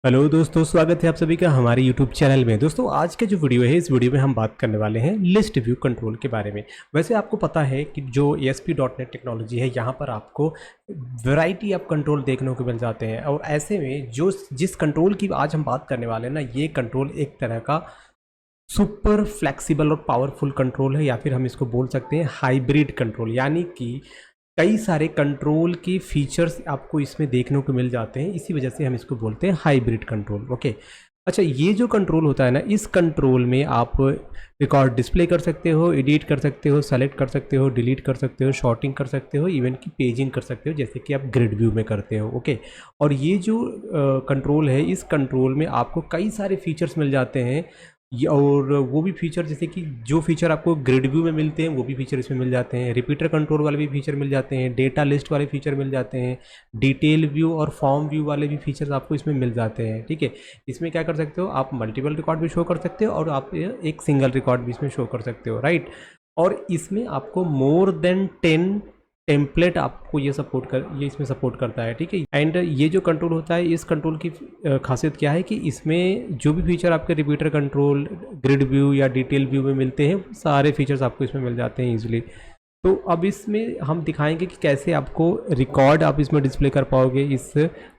Hello दोस्तों, स्वागत है आप सभी का हमारे यूट्यूब चैनल में। दोस्तों आज का जो वीडियो है, इस वीडियो में हम बात करने वाले हैं लिस्ट व्यू कंट्रोल के बारे में। वैसे आपको पता है कि जो ASP.NET टेक्नोलॉजी है, यहाँ पर आपको वैरायटी ऑफ कंट्रोल देखने को मिल जाते हैं। और ऐसे में जो जिस कंट्रोल की आज हम बात करने वाले हैं ना, ये कंट्रोल एक तरह का सुपर फ्लेक्सिबल और पावरफुल कंट्रोल है, या फिर हम इसको बोल सकते हैं हाइब्रिड कंट्रोल। यानी कि कई सारे कंट्रोल की फीचर्स आपको इसमें देखने को मिल जाते हैं, इसी वजह से हम इसको बोलते हैं हाइब्रिड कंट्रोल। ओके, अच्छा, ये जो कंट्रोल होता है ना, इस कंट्रोल में आप रिकॉर्ड डिस्प्ले कर सकते हो, एडिट कर सकते हो, सेलेक्ट कर सकते हो, डिलीट कर सकते हो, शॉर्टिंग कर सकते हो, इवन की पेजिंग कर सकते हो, जैसे कि आप ग्रिड व्यू में करते हो। ओके, और ये जो कंट्रोल है, इस कंट्रोल में आपको कई सारे फीचर्स मिल जाते हैं। और वो भी फीचर जैसे कि जो फीचर आपको ग्रिड व्यू में मिलते हैं वो भी फीचर इसमें मिल जाते हैं, रिपीटर कंट्रोल वाले भी फीचर मिल जाते हैं, डेटा लिस्ट वाले फीचर मिल जाते हैं, डिटेल व्यू और फॉर्म व्यू वाले भी फीचर्स आपको इसमें मिल जाते हैं। ठीक है, इसमें क्या कर सकते हो, आप मल्टीपल रिकॉर्ड भी शो कर सकते हो और आप एक सिंगल रिकॉर्ड भी इसमें शो कर सकते हो, राइट। और इसमें आपको मोर देन 10 टेम्पलेट आपको ये इसमें सपोर्ट करता है। ठीक है, एंड ये जो कंट्रोल होता है, इस कंट्रोल की खासियत क्या है कि इसमें जो भी फीचर आपके रिपीटर कंट्रोल, ग्रिड व्यू या डिटेल व्यू में मिलते हैं, सारे फीचर्स आपको इसमें मिल जाते हैं ईजिली। तो अब इसमें हम दिखाएंगे कि कैसे आपको रिकॉर्ड आप इसमें डिस्प्ले कर पाओगे इस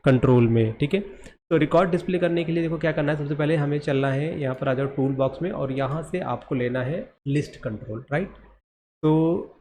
कंट्रोल में। ठीक है, तो रिकॉर्ड डिस्प्ले करने के लिए देखो क्या करना है। सबसे पहले हमें चलना है, यहाँ पर आ जाओ टूल बॉक्स में, और यहाँ से आपको लेना है लिस्ट कंट्रोल, राइट। तो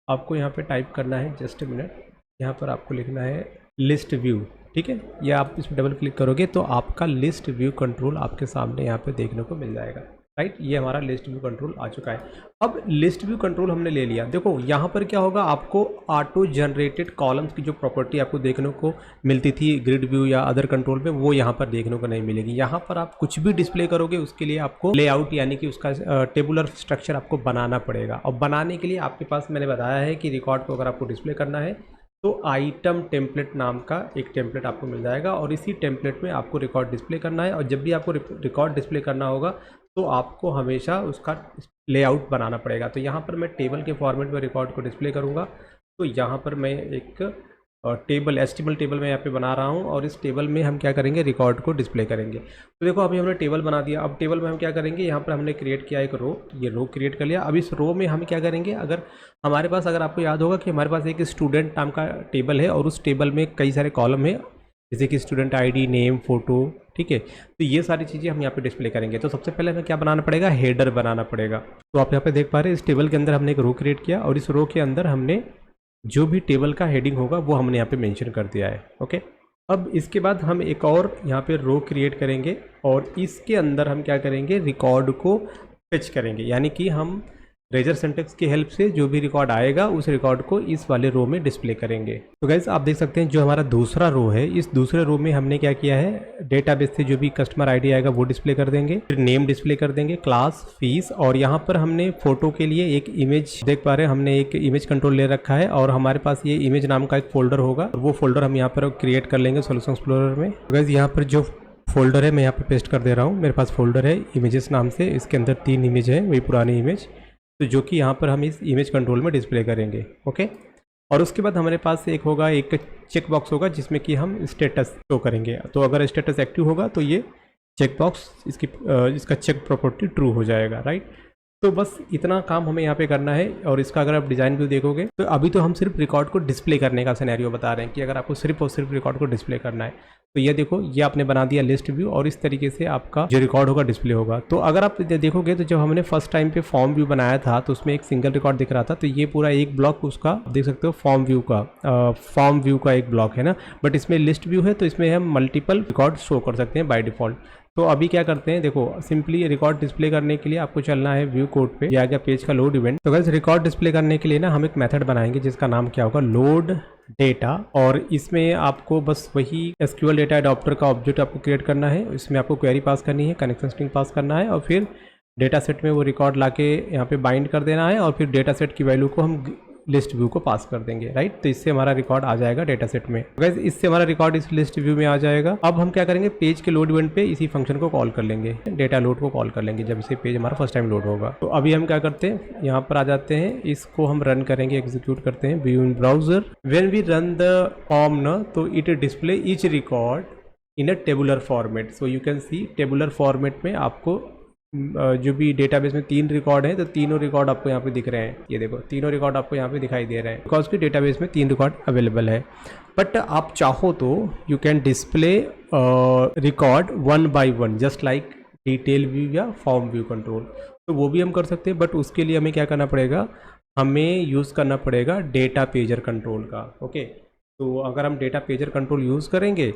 आपको यहाँ पे टाइप करना है, जस्ट ए मिनट, यहाँ पर आपको लिखना है लिस्ट व्यू। ठीक है, या आप इसमें डबल क्लिक करोगे तो आपका लिस्ट व्यू कंट्रोल आपके सामने यहाँ पे देखने को मिल जाएगा, राइट। ये हमारा लिस्ट व्यू कंट्रोल आ चुका है। अब लिस्ट व्यू कंट्रोल हमने ले लिया। देखो यहाँ पर क्या होगा, आपको ऑटो जनरेटेड कॉलम्स की जो प्रॉपर्टी आपको देखने को मिलती थी ग्रिड व्यू या अदर कंट्रोल पे, वो यहाँ पर देखने को नहीं मिलेगी। यहाँ पर आप कुछ भी डिस्प्ले करोगे उसके लिए आपको लेआउट यानी कि उसका टेबुलर स्ट्रक्चर आपको बनाना पड़ेगा। और बनाने के लिए आपके पास मैंने बताया है कि रिकॉर्ड को अगर आपको डिस्प्ले करना है तो आइटम टेम्पलेट नाम का एक टेम्पलेट आपको मिल जाएगा, और इसी टेम्पलेट में आपको रिकॉर्ड डिस्प्ले करना है। और जब भी आपको रिकॉर्ड डिस्प्ले करना होगा तो आपको हमेशा उसका लेआउट बनाना पड़ेगा। तो यहाँ पर मैं टेबल के फॉर्मेट में रिकॉर्ड को डिस्प्ले करूँगा। तो यहाँ पर मैं एक टेबल HTML टेबल में यहाँ पे बना रहा हूँ, और इस टेबल में हम क्या करेंगे, रिकॉर्ड को डिस्प्ले करेंगे। तो देखो अभी हमने टेबल बना दिया। अब टेबल में हम क्या करेंगे, यहाँ पर हमने क्रिएट किया एक रो, ये रो क्रिएट कर लिया। अब इस रो में हम क्या करेंगे, अगर हमारे पास, अगर आपको याद होगा कि हमारे पास एक स्टूडेंट नाम का टेबल है, और उस टेबल में कई सारे कॉलम है, जैसे कि स्टूडेंट ID, नेम, फोटो। ठीक है, तो ये सारी चीज़ें हम यहाँ पे डिस्प्ले करेंगे। तो सबसे पहले हमें क्या बनाना पड़ेगा, हेडर बनाना पड़ेगा। तो आप यहाँ पे देख पा रहे हैं, इस टेबल के अंदर हमने एक रो क्रिएट किया, और इस रो के अंदर हमने जो भी टेबल का हेडिंग होगा वो हमने यहाँ पे मेंशन कर दिया है। ओके, अब इसके बाद हम एक और यहाँ पे रो क्रिएट करेंगे, और इसके अंदर हम क्या करेंगे, रिकॉर्ड को फेच करेंगे। यानी कि हम रेजर सिंटैक्स की हेल्प से जो भी रिकॉर्ड आएगा उस रिकॉर्ड को इस वाले रो में डिस्प्ले करेंगे। तो गाइस आप देख सकते हैं, जो हमारा दूसरा रो है, इस दूसरे रो में हमने क्या किया है, डेटाबेस से जो भी कस्टमर ID आएगा वो डिस्प्ले कर देंगे, फिर नेम डिस्प्ले कर देंगे, क्लास, फीस, और यहाँ पर हमने फोटो के लिए एक इमेज, देख पा रहे हैं हमने एक इमेज कंट्रोल ले रखा है, और हमारे पास ये इमेज नाम का एक फोल्डर होगा, वो फोल्डर हम यहाँ पर क्रिएट कर लेंगे सोल्यूशन एक्सप्लोरर में। गाइस यहाँ पर जो फोल्डर है मैं यहाँ पर पेस्ट कर दे रहा हूँ। मेरे पास फोल्डर है इमेजेस नाम से, इसके अंदर 3 इमेज है, वही पुरानी इमेज, तो जो कि यहाँ पर हम इस इमेज कंट्रोल में डिस्प्ले करेंगे। ओके, और उसके बाद हमारे पास एक होगा, एक चेक बॉक्स होगा जिसमें कि हम स्टेटस शो करेंगे। तो अगर स्टेटस एक्टिव होगा तो ये चेक बॉक्स इसका चेक प्रॉपर्टी ट्रू हो जाएगा, राइट। तो बस इतना काम हमें यहाँ पे करना है। और इसका अगर आप डिज़ाइन व्यू देखोगे तो अभी तो हम सिर्फ रिकॉर्ड को डिस्प्ले करने का सिनेरियो बता रहे हैं कि अगर आपको सिर्फ और सिर्फ रिकॉर्ड को डिस्प्ले करना है तो ये देखो, ये आपने बना दिया लिस्ट व्यू, और इस तरीके से आपका जो रिकॉर्ड होगा डिस्प्ले होगा। तो अगर आप देखोगे तो जब हमने फर्स्ट टाइम पे फॉर्म व्यू बनाया था तो उसमें एक सिंगल रिकॉर्ड दिख रहा था, तो ये पूरा एक ब्लॉक उसका देख सकते हो, फॉर्म व्यू का एक ब्लॉक है ना। बट इसमें लिस्ट व्यू है तो इसमें हम मल्टीपल रिकॉर्ड शो कर सकते हैं बाय डिफॉल्ट। तो अभी क्या करते हैं, देखो सिंपली रिकॉर्ड डिस्प्ले करने के लिए आपको चलना है व्यू कोड पे, या गया पेज का लोड इवेंट। तो गाइस रिकॉर्ड डिस्प्ले करने के लिए ना हम एक मेथड बनाएंगे जिसका नाम क्या होगा, लोड डेटा। और इसमें आपको बस वही SQL डेटा अडॉप्टर का ऑब्जेक्ट आपको क्रिएट करना है, इसमें आपको क्वेरी पास करनी है, कनेक्शन स्ट्रिंग पास करना है, और फिर डेटा सेट में वो रिकॉर्ड लाके यहाँ पे बाइंड कर देना है, और फिर डेटा सेट की वैल्यू को हम लिस्ट व्यू को पास कर देंगे, राइट। तो इससे हमारा रिकॉर्ड आ जाएगा डेटा सेट में। गाइस इससे हमारा रिकॉर्ड इस लिस्ट व्यू में आ जाएगा। अब हम क्या करेंगे, पेज के लोड इवेंट पे इसी फंक्शन को कॉल कर लेंगे, डेटा लोड को कॉल कर लेंगे जब इसे पेज हमारा फर्स्ट टाइम लोड होगा। तो अभी हम क्या करते हैं, यहाँ पर आ जाते हैं, इसको हम रन करेंगे, एग्जीक्यूट करते हैं, view in browser. When we run the form न, तो it display each record in a tabular format. So you can see tabular format में आपको जो भी डेटाबेस में 3 रिकॉर्ड है तो तीनों रिकॉर्ड आपको यहाँ पे दिख रहे हैं। ये देखो तीनों रिकॉर्ड आपको यहाँ पे दिखाई दे रहे हैं बिकॉज कि डेटाबेस में 3 रिकॉर्ड अवेलेबल है। बट आप चाहो तो you can display record 1 by 1 just like detail view या फॉर्म व्यू कंट्रोल, तो वो भी हम कर सकते हैं। बट उसके लिए हमें क्या करना पड़ेगा, हमें यूज़ करना पड़ेगा डेटा पेजर कंट्रोल का। ओके, तो अगर हम डेटा पेजर कंट्रोल यूज़ करेंगे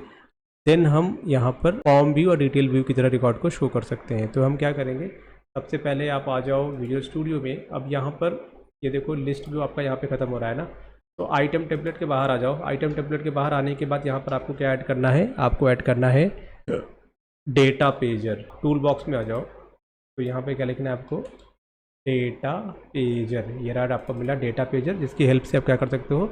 देन हम यहाँ पर फॉर्म व्यू और डिटेल व्यू की तरह रिकॉर्ड को शो कर सकते हैं। तो हम क्या करेंगे, सबसे पहले आप आ जाओ विजुअल स्टूडियो में। अब यहाँ पर ये देखो लिस्ट व्यू आपका यहाँ पे ख़त्म हो रहा है ना, तो आइटम टेम्पलेट के बाहर आ जाओ। आइटम टेम्पलेट के बाहर आने के बाद यहाँ पर आपको क्या ऐड करना है, आपको ऐड करना है डेटा पेजर। टूल बॉक्स में आ जाओ, तो यहाँ पे क्या लिखना है आपको, डेटा पेजर। ये राइट आपको मिला डेटा पेजर, जिसकी हेल्प से आप क्या कर सकते हो,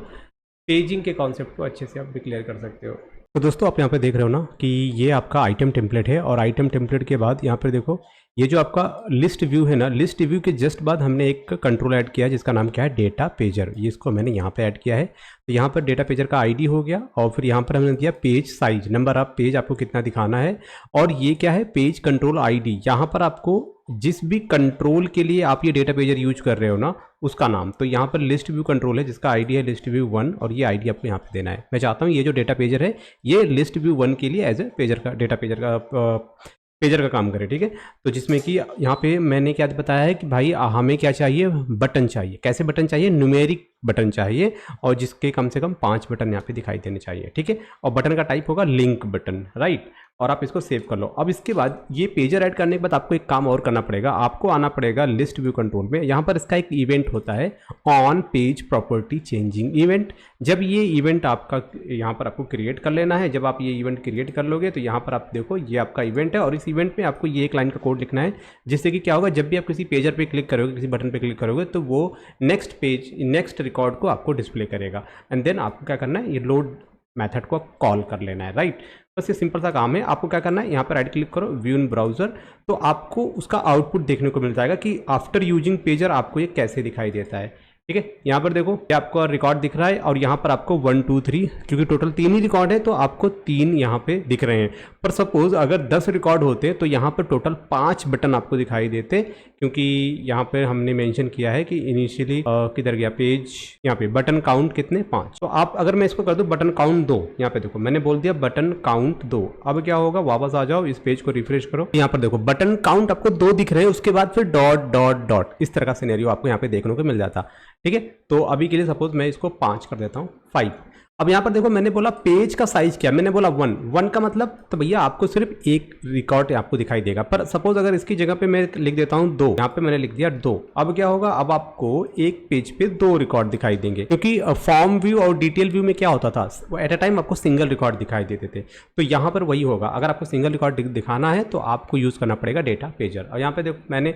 पेजिंग के कॉन्सेप्ट को अच्छे से आप डिक्लेयर कर सकते हो। तो दोस्तों आप यहाँ पे देख रहे हो ना कि ये आपका आइटम टेम्पलेट है, और आइटम टेम्पलेट के बाद यहाँ पर देखो ये जो आपका लिस्ट व्यू है ना, लिस्ट व्यू के जस्ट बाद हमने एक कंट्रोल ऐड किया है जिसका नाम क्या है, डेटा पेजर। ये इसको मैंने यहाँ पे ऐड किया है। तो यहाँ पर डेटा पेजर का आईडी हो गया, और फिर यहाँ पर हमने दिया page size, number of page आपको कितना दिखाना है, और ये क्या है, पेज कंट्रोल आईडी। यहाँ पर आपको जिस भी कंट्रोल के लिए आप ये डेटा पेजर यूज कर रहे हो ना उसका नाम। तो यहाँ पर लिस्ट व्यू कंट्रोल है जिसका आईडी है लिस्ट व्यू 1, और ये आईडी आपको यहाँ पे देना है। मैं चाहता हूँ ये जो डेटा पेजर है ये लिस्ट व्यू 1 के लिए एज ए पेजर का डेटा पेजर का काम करे, ठीक है। तो जिसमें कि यहाँ पे मैंने क्या बताया है कि भाई हमें क्या चाहिए, बटन चाहिए। कैसे बटन चाहिए, न्यूमेरिक बटन चाहिए, और जिसके कम से कम 5 बटन यहाँ पे दिखाई देने चाहिए, ठीक है। और बटन का टाइप होगा लिंक बटन, राइट। और आप इसको सेव कर लो। अब इसके बाद ये पेजर ऐड करने के बाद आपको एक काम और करना पड़ेगा, आपको आना पड़ेगा लिस्ट व्यू कंट्रोल में। यहाँ पर इसका एक इवेंट होता है on page property changing event. जब ये इवेंट आपका यहाँ पर आपको क्रिएट कर लेना है, जब आप ये इवेंट क्रिएट कर लोगे तो यहाँ पर आप देखो ये आपका इवेंट है, और इस इवेंट में आपको ये एक लाइन का कोड लिखना है, जिससे कि क्या होगा, जब भी आप किसी पेजर पे क्लिक करोगे, किसी बटन पे क्लिक करोगे, तो वो नेक्स्ट पेज नेक्स्ट रिकॉर्ड को आपको डिस्प्ले करेगा। एंड देन आपको क्या करना है, ये लोड मेथड को कॉल कर लेना है, राइट। बस ये सिंपल सा काम है। आपको क्या करना है, यहाँ पर राइट क्लिक करो, व्यू इन ब्राउजर, तो आपको उसका आउटपुट देखने को मिल जाएगा कि आफ्टर यूजिंग पेजर आपको ये कैसे दिखाई देता है, ठीक है। यहाँ पर देखो ये आपको रिकॉर्ड दिख रहा है, और यहाँ पर आपको 1 2 3, क्योंकि टोटल 3 ही रिकॉर्ड है तो आपको 3 यहाँ पे दिख रहे हैं। पर सपोज अगर 10 रिकॉर्ड होते तो यहाँ पर टोटल 5 बटन आपको दिखाई देते, क्योंकि यहाँ पे हमने मेंशन किया है कि इनिशियली किधर गया पेज, यहाँ पे बटन काउंट कितने, 5। तो आप अगर मैं इसको कर दूँ बटन काउंट 2, यहाँ पे देखो मैंने बोल दिया बटन काउंट 2। अब क्या होगा, वापस आ जाओ, इस पेज को रिफ्रेश करो, यहाँ पर देखो बटन काउंट आपको 2 दिख रहे हैं, उसके बाद फिर डॉट डॉट डॉट, इस तरह का सिनेरियो आपको यहाँ पे देखने को मिल जाता, ठीक है। तो अभी के लिए सपोज मैं इसको 5 कर देता हूँ, 5। अब यहाँ पर देखो मैंने बोला पेज का साइज क्या, मैंने बोला 1 का मतलब, तो भैया आपको सिर्फ एक रिकॉर्ड आपको दिखाई देगा। पर सपोज अगर इसकी जगह पे मैं लिख देता हूँ 2, यहाँ पे मैंने लिख दिया 2। अब क्या होगा, अब आपको एक पेज पे 2 रिकॉर्ड दिखाई देंगे, क्योंकि फॉर्म व्यू और डिटेल व्यू में क्या होता था, एट अ टाइम आपको सिंगल रिकॉर्ड दिखाई देते थे। तो यहाँ पर वही होगा, अगर आपको सिंगल रिकॉर्ड दिखाना है तो आपको यूज करना पड़ेगा डेटा पेजर। और यहाँ पे देखो मैंने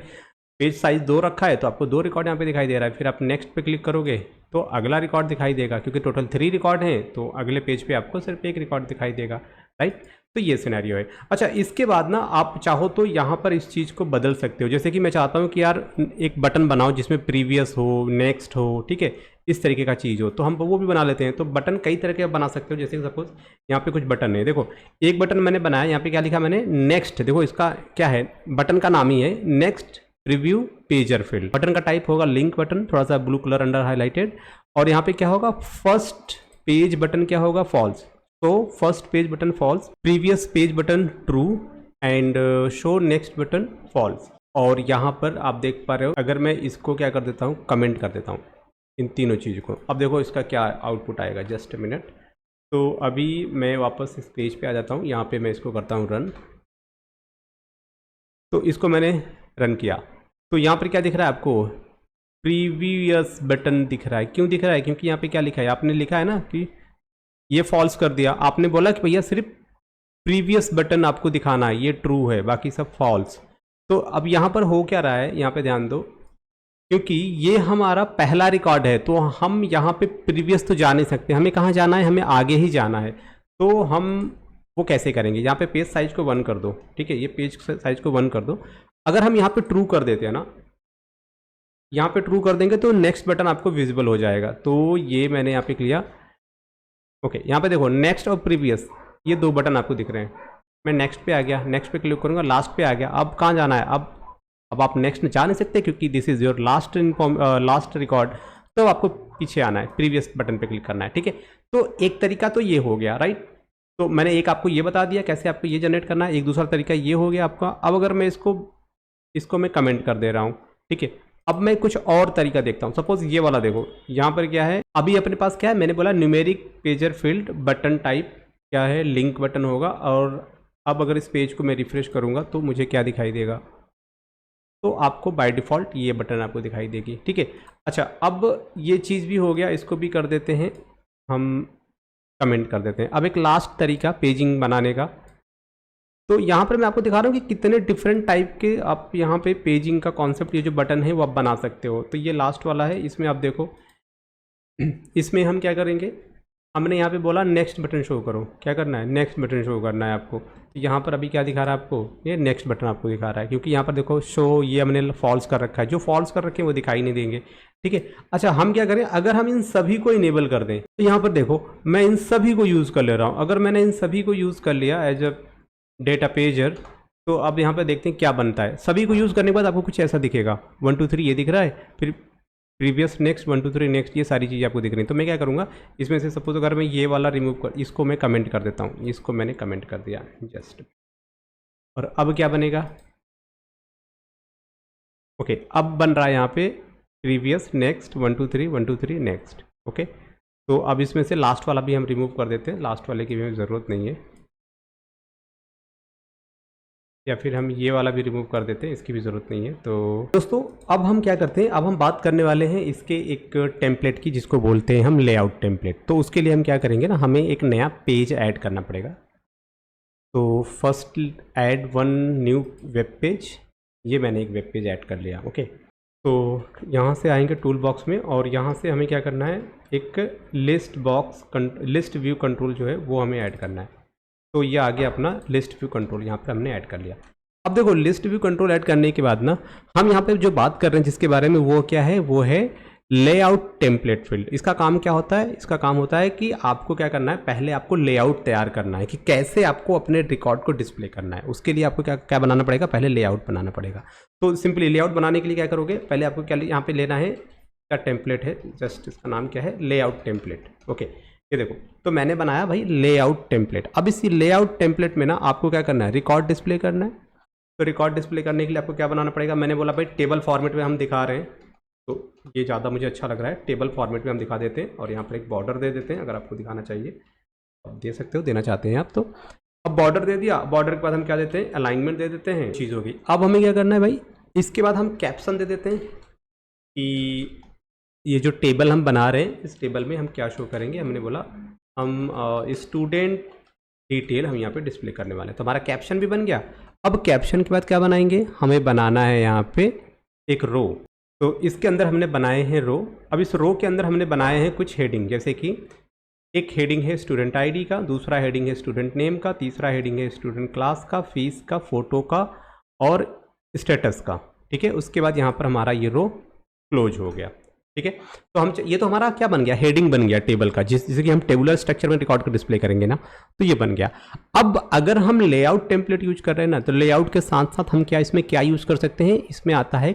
पेज साइज 2 रखा है, तो आपको 2 रिकॉर्ड यहाँ पे दिखाई दे रहा है। फिर आप नेक्स्ट पे क्लिक करोगे तो अगला रिकॉर्ड दिखाई देगा, क्योंकि टोटल 3 रिकॉर्ड हैं, तो अगले पेज पे आपको सिर्फ एक रिकॉर्ड दिखाई देगा, राइट। तो ये सिनेरियो है। अच्छा, इसके बाद ना आप चाहो तो यहाँ पर इस चीज़ को बदल सकते हो। जैसे कि मैं चाहता हूँ कि यार एक बटन बनाओ जिसमें प्रीवियस हो, नेक्स्ट हो, ठीक है, इस तरीके का चीज़ हो, तो हम वो भी बना लेते हैं। तो बटन कई तरह के बना सकते हो। जैसे कि सपोज यहाँ पे कुछ बटन है, देखो एक बटन मैंने बनाया, यहाँ पे क्या लिखा मैंने, नेक्स्ट। देखो इसका क्या है, बटन का नाम ही है next preview pager field. Button का टाइप होगा लिंक बटन, थोड़ा सा ब्लू कलर अंडर हाईलाइटेड। और यहाँ पे क्या होगा, फर्स्ट पेज बटन क्या होगा, फॉल्स। तो first page button false, previous page button true, and show next button false. और यहाँ पर आप देख पा रहे हो, अगर मैं इसको क्या कर देता हूँ, कमेंट कर देता हूँ इन तीनों चीज़ को। अब देखो इसका क्या आउटपुट आएगा, जस्ट अ मिनट। तो अभी मैं वापस इस पेज पे आ जाता हूँ, यहाँ पे मैं इसको करता हूँ रन। तो इसको मैंने रन किया, तो यहाँ पर क्या दिख रहा है आपको, प्रीवियस बटन दिख रहा है। क्यों दिख रहा है, क्योंकि यहाँ पे क्या लिखा है, आपने लिखा है ना कि ये फॉल्स कर दिया, आपने बोला कि भैया सिर्फ प्रीवियस बटन आपको दिखाना है, ये ट्रू है, बाकी सब फॉल्स। तो अब यहाँ पर हो क्या रहा है, यहाँ पे ध्यान दो, क्योंकि ये हमारा पहला रिकॉर्ड है, तो हम यहाँ पे प्रीवियस तो जा नहीं सकते, हमें कहाँ जाना है, हमें आगे ही जाना है। तो हम वो कैसे करेंगे, यहाँ पे पेज साइज को 1 कर दो, ठीक है, ये पेज साइज को 1 कर दो। अगर हम यहाँ पे ट्रू कर देते हैं ना, यहाँ पे ट्रू कर देंगे तो नेक्स्ट बटन आपको विजिबल हो जाएगा। तो ये मैंने यहाँ पे किया, ओके। यहाँ पे देखो नेक्स्ट और प्रीवियस, ये 2 बटन आपको दिख रहे हैं। मैं नेक्स्ट पे आ गया, नेक्स्ट पे क्लिक करूँगा, लास्ट पे आ गया। अब कहाँ जाना है? अब आप नेक्स्ट में जा नहीं सकते क्योंकि this is your last record. तो आपको पीछे आना है, प्रीवियस बटन पे क्लिक करना है, ठीक है। तो एक तरीका तो ये हो गया, राइट। तो मैंने एक आपको ये बता दिया कैसे आपको ये जनरेट करना है। एक दूसरा तरीका ये हो गया आपका। अब अगर मैं इसको मैं कमेंट कर दे रहा हूँ, ठीक है। अब मैं कुछ और तरीका देखता हूँ। सपोज ये वाला देखो, यहाँ पर क्या है, अभी अपने पास क्या है, मैंने बोला numeric pager field button type क्या है, लिंक बटन होगा। और अब अगर इस पेज को मैं रिफ्रेश करूँगा तो मुझे क्या दिखाई देगा? तो आपको बाय डिफ़ॉल्ट ये बटन आपको दिखाई देगी, ठीक है। अच्छा, अब ये चीज़ भी हो गया, इसको भी कर देते हैं हम, कमेंट कर देते हैं। अब एक लास्ट तरीका पेजिंग बनाने का। तो यहाँ पर मैं आपको दिखा रहा हूँ कि कितने डिफरेंट टाइप के आप यहाँ पे पेजिंग का कॉन्सेप्ट, ये जो बटन है वो आप बना सकते हो। तो ये लास्ट वाला है, इसमें आप देखो, इसमें हम क्या करेंगे, हमने यहाँ पे बोला नेक्स्ट बटन शो करो। क्या करना है? नेक्स्ट बटन शो करना है आपको। तो यहाँ पर अभी क्या दिखा रहा है आपको? ये नेक्स्ट बटन आपको दिखा रहा है, क्योंकि यहाँ पर देखो शो, ये हमने फॉल्स कर रखा है। जो फॉल्स कर रखे हैं वो दिखाई नहीं देंगे, ठीक है। अच्छा, हम क्या करें, अगर हम इन सभी को इनेबल कर दें तो यहाँ पर देखो मैं इन सभी को यूज़ कर ले रहा हूँ। अगर मैंने इन सभी को यूज़ कर लिया एज अ डेटा पेजर, तो अब यहाँ पर देखते हैं क्या बनता है। सभी को यूज़ करने के बाद आपको कुछ ऐसा दिखेगा, 1 2 3 ये दिख रहा है, फिर प्रीवियस, नेक्स्ट, 1 2 3 नेक्स्ट, ये सारी चीज़ें आपको दिख रही हैं। तो मैं क्या करूँगा, इसमें से सपोज अगर मैं ये वाला रिमूव कर, इसको मैं कमेंट कर देता हूँ। इसको मैंने कमेंट कर दिया जस्ट, और अब क्या बनेगा? ओके, अब बन रहा है यहाँ पे प्रीवियस, नेक्स्ट, 1 2 3 1 2 3 नेक्स्ट। ओके, तो अब इसमें से लास्ट वाला भी हम रिमूव कर देते हैं, लास्ट वाले की भी हमें ज़रूरत नहीं है। या फिर हम ये वाला भी रिमूव कर देते हैं, इसकी भी ज़रूरत नहीं है। तो दोस्तों अब हम क्या करते हैं, अब हम बात करने वाले हैं इसके एक टेम्पलेट की, जिसको बोलते हैं हम लेआउट टेम्पलेट। तो उसके लिए हम क्या करेंगे ना, हमें एक नया पेज ऐड करना पड़ेगा। तो first aid one new web page, ये मैंने एक वेब पेज ऐड कर लिया। ओके, तो यहाँ से आएंगे टूल बॉक्स में, और यहाँ से हमें क्या करना है, एक लिस्ट व्यू कंट्रोल जो है वो हमें ऐड करना है। तो ये आ गया अपना लिस्ट व्यू कंट्रोल, यहाँ पे हमने ऐड कर लिया। अब देखो लिस्ट व्यू कंट्रोल ऐड करने के बाद ना, हम यहाँ पे जो बात कर रहे हैं जिसके बारे में, वो क्या है, वो है लेआउट टेम्पलेट फील्ड। इसका काम क्या होता है? इसका काम होता है कि आपको क्या करना है, पहले आपको लेआउट तैयार करना है कि कैसे आपको अपने रिकॉर्ड को डिस्प्ले करना है। उसके लिए आपको क्या क्या बनाना पड़ेगा, पहले लेआउट बनाना पड़ेगा। तो सिंपली लेआउट बनाने के लिए क्या करोगे, पहले आपको क्या यहाँ पे लेना है, क्या टेम्पलेट है, जस्ट इसका नाम क्या है, लेआउट टेम्पलेट। ओके, ये देखो, तो मैंने बनाया भाई लेआउट टेम्पलेट। अब इसी लेआउट टेम्पलेट में ना आपको क्या करना है, रिकॉर्ड डिस्प्ले करना है। तो रिकॉर्ड डिस्प्ले करने के लिए आपको क्या बनाना पड़ेगा, मैंने बोला भाई टेबल फॉर्मेट में हम दिखा रहे हैं, तो ये ज़्यादा मुझे अच्छा लग रहा है, टेबल फॉर्मेट में हम दिखा देते हैं। और यहाँ पर एक बॉर्डर दे देते हैं, अगर आपको दिखाना चाहिए आप दे सकते हो, देना चाहते हैं आप। तो अब बॉर्डर दे दिया, बॉर्डर के बाद हम क्या देते हैं, अलाइनमेंट दे देते हैं, चीज़ होगी। अब हमें क्या करना है भाई, इसके बाद हम कैप्शन दे देते हैं कि ये जो टेबल हम बना रहे हैं, इस टेबल में हम क्या शो करेंगे। हमने बोला हम स्टूडेंट डिटेल हम यहाँ पे डिस्प्ले करने वाले हैं। तो हमारा कैप्शन भी बन गया। अब कैप्शन के बाद क्या बनाएंगे, हमें बनाना है यहाँ पे एक रो। तो इसके अंदर हमने बनाए हैं रो। अब इस रो के अंदर हमने बनाए हैं कुछ हेडिंग, जैसे कि एक हेडिंग है स्टूडेंट आईडी का, दूसरा हेडिंग है स्टूडेंट नेम का, तीसरा हेडिंग है स्टूडेंट क्लास का, फीस का, फ़ोटो का और स्टेटस का। ठीक है, उसके बाद यहाँ पर हमारा ये रो क्लोज हो गया। ठीक है, तो हम ये तो हमारा क्या बन गया, हेडिंग बन गया टेबल का, जैसे कि हम टेबुलर स्ट्रक्चर में रिकॉर्ड को डिस्प्ले करेंगे ना, तो ये बन गया। अब अगर हम लेआउट टेम्पलेट यूज कर रहे हैं ना, तो लेआउट के साथ साथ हम क्या इसमें क्या यूज कर सकते हैं, इसमें आता है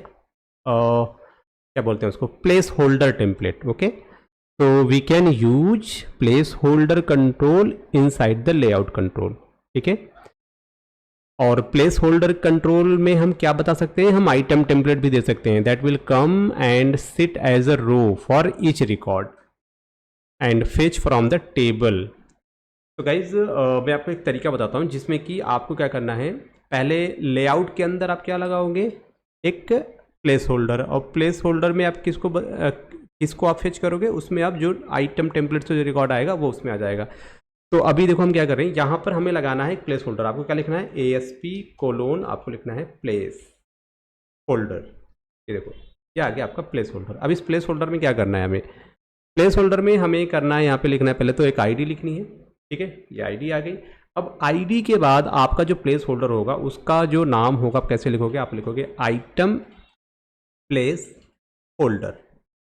क्या बोलते हैं उसको, प्लेस होल्डर टेम्पलेट। ओके, तो we can use placeholder control inside the layout control. ठीक है, और प्लेस होल्डर कंट्रोल में हम क्या बता सकते हैं, हम आइटम टेम्पलेट भी दे सकते हैं, that will come and sit as a row for each record and fetch from the table. तो गाइज मैं आपको एक तरीका बताता हूँ जिसमें कि आपको क्या करना है, पहले लेआउट के अंदर आप क्या लगाओगे, एक प्लेस होल्डर, और प्लेस होल्डर में आप किसको आप फेच करोगे, उसमें आप जो आइटम टेम्पलेट से जो रिकॉर्ड आएगा वो उसमें आ जाएगा। तो अभी देखो हम क्या कर रहे हैं, यहाँ पर हमें लगाना है प्लेस होल्डर। आपको क्या लिखना है, ASP: आपको लिखना है प्लेस होल्डर। ये देखो क्या आ गया आपका प्लेस होल्डर। अब इस प्लेस होल्डर में क्या करना है, हमें प्लेस होल्डर में हमें करना है, यहाँ पे लिखना है पहले तो एक ID लिखनी है। ठीक है, ये ID आ गई। अब ID के बाद आपका जो प्लेस होल्डर होगा उसका जो नाम होगा, आप कैसे लिखोगे, आप लिखोगे आइटम प्लेस होल्डर,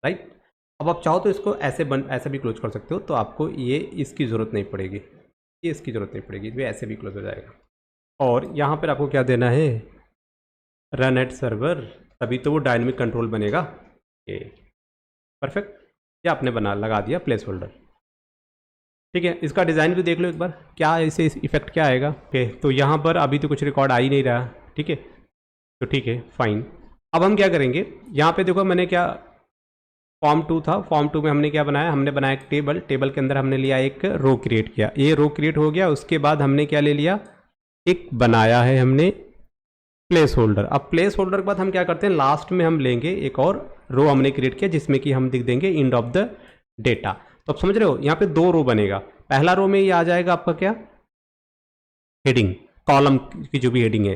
राइट। अब आप चाहो तो इसको ऐसे भी क्लोज कर सकते हो, तो आपको ये इसकी ज़रूरत नहीं पड़ेगी, ये इसकी ज़रूरत नहीं पड़ेगी, ये ऐसे भी क्लोज हो जाएगा। और यहाँ पर आपको क्या देना है, रन एट सर्वर, तभी तो वो डायनेमिक कंट्रोल बनेगा। ये परफेक्ट, ये आपने बना लगा दिया प्लेस होल्डर। ठीक है, इसका डिज़ाइन भी देख लो एक बार, क्या इसे इफेक्ट क्या आएगा। ओके, तो यहाँ पर अभी तो कुछ रिकॉर्ड आ ही नहीं रहा। ठीक है, तो ठीक है फाइन। अब हम क्या करेंगे, यहाँ पे देखो मैंने क्या, फॉर्म 2 था, फॉर्म 2 में हमने क्या बनाया, हमने बनाया एक टेबल, टेबल के अंदर हमने लिया एक रो क्रिएट किया, ये रो क्रिएट हो गया। उसके बाद हमने क्या ले लिया, एक बनाया है हमने प्लेस होल्डर। अब प्लेस होल्डर के बाद हम क्या करते हैं, लास्ट में हम लेंगे एक और रो हमने क्रिएट किया जिसमें कि हम लिख देंगे एंड ऑफ द डेटा। तो आप समझ रहे हो, यहाँ पे 2 रो बनेगा। पहला रो में ये आ जाएगा आपका क्या, हेडिंग, कॉलम की जो भी हेडिंग है।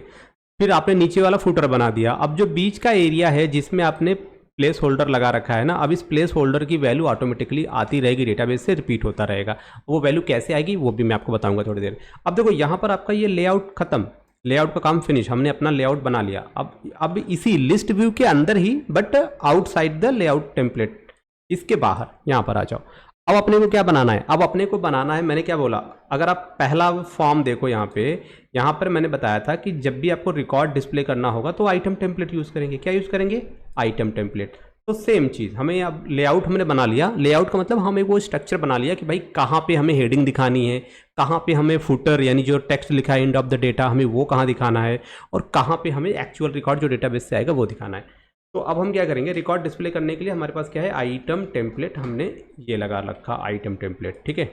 फिर आपने नीचे वाला फुटर बना दिया। अब जो बीच का एरिया है जिसमें आपने प्लेस होल्डर लगा रखा है ना, अब इस प्लेस होल्डर की वैल्यू ऑटोमेटिकली आती रहेगी, डेटाबेस से रिपीट होता रहेगा। वो वैल्यू कैसे आएगी वो भी मैं आपको बताऊंगा थोड़ी देर। अब देखो यहाँ पर आपका ये लेआउट खत्म, लेआउट का काम फिनिश, हमने अपना लेआउट बना लिया। अब इसी लिस्ट व्यू के अंदर ही, but outside the layout template, इसके बाहर यहाँ पर आ जाओ। अब अपने को क्या बनाना है, अब अपने को बनाना है, मैंने क्या बोला, अगर आप पहला फॉर्म देखो यहाँ पर मैंने बताया था कि जब भी आपको रिकॉर्ड डिस्प्ले करना होगा तो आइटम टेम्पलेट यूज़ करेंगे। क्या यूज़ करेंगे, आइटम टेम्पलेट। तो सेम चीज़ हमें, अब लेआउट हमने बना लिया। लेआउट का मतलब हमें वो स्ट्रक्चर बना लिया कि भाई कहाँ पे हमें हेडिंग दिखानी है, कहाँ पे हमें फुटर यानी जो टेक्स्ट लिखा है एंड ऑफ द डेटा हमें वो कहाँ दिखाना है, और कहाँ पे हमें एक्चुअल रिकॉर्ड जो डेटाबेस से आएगा वो दिखाना है। तो अब हम क्या करेंगे, रिकॉर्ड डिस्प्ले करने के लिए हमारे पास क्या है, आइटम टेम्पलेट, हमने ये लगा रखा आइटम टेम्पलेट। ठीक है,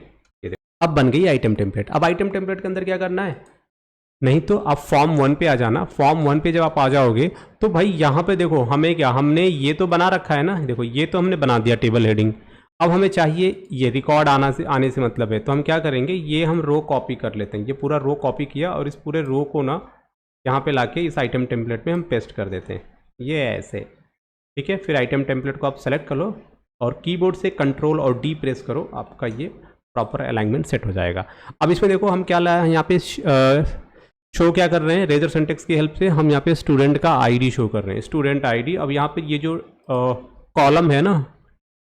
ये देखो अब बन गई आइटम टेम्पलेट। अब आइटम टेम्पलेट के अंदर क्या करना है, नहीं तो आप फॉर्म 1 पे आ जाना। फॉर्म 1 पे जब आप आ जाओगे तो भाई यहाँ पे देखो हमें क्या, हमने ये तो बना रखा है ना, देखो ये तो हमने बना दिया टेबल हेडिंग। अब हमें चाहिए ये रिकॉर्ड आने से मतलब है, तो हम क्या करेंगे, ये हम रो कॉपी कर लेते हैं। ये पूरा रो कॉपी किया और इस पूरे रो को ना यहाँ पे लाके इस आइटम टेम्पलेट में हम पेस्ट कर देते हैं, ये ऐसे। ठीक है, फिर आइटम टेम्पलेट को आप सेलेक्ट कर लो और कीबोर्ड से कंट्रोल और डी प्रेस करो, आपका ये प्रॉपर अलाइनमेंट सेट हो जाएगा। अब इसमें देखो हम क्या लाया है, यहाँ पे शो क्या कर रहे हैं, रेजर सिंटेक्स की हेल्प से हम यहाँ पे स्टूडेंट का आईडी शो कर रहे हैं, स्टूडेंट आईडी। अब यहाँ पे ये जो कॉलम है ना,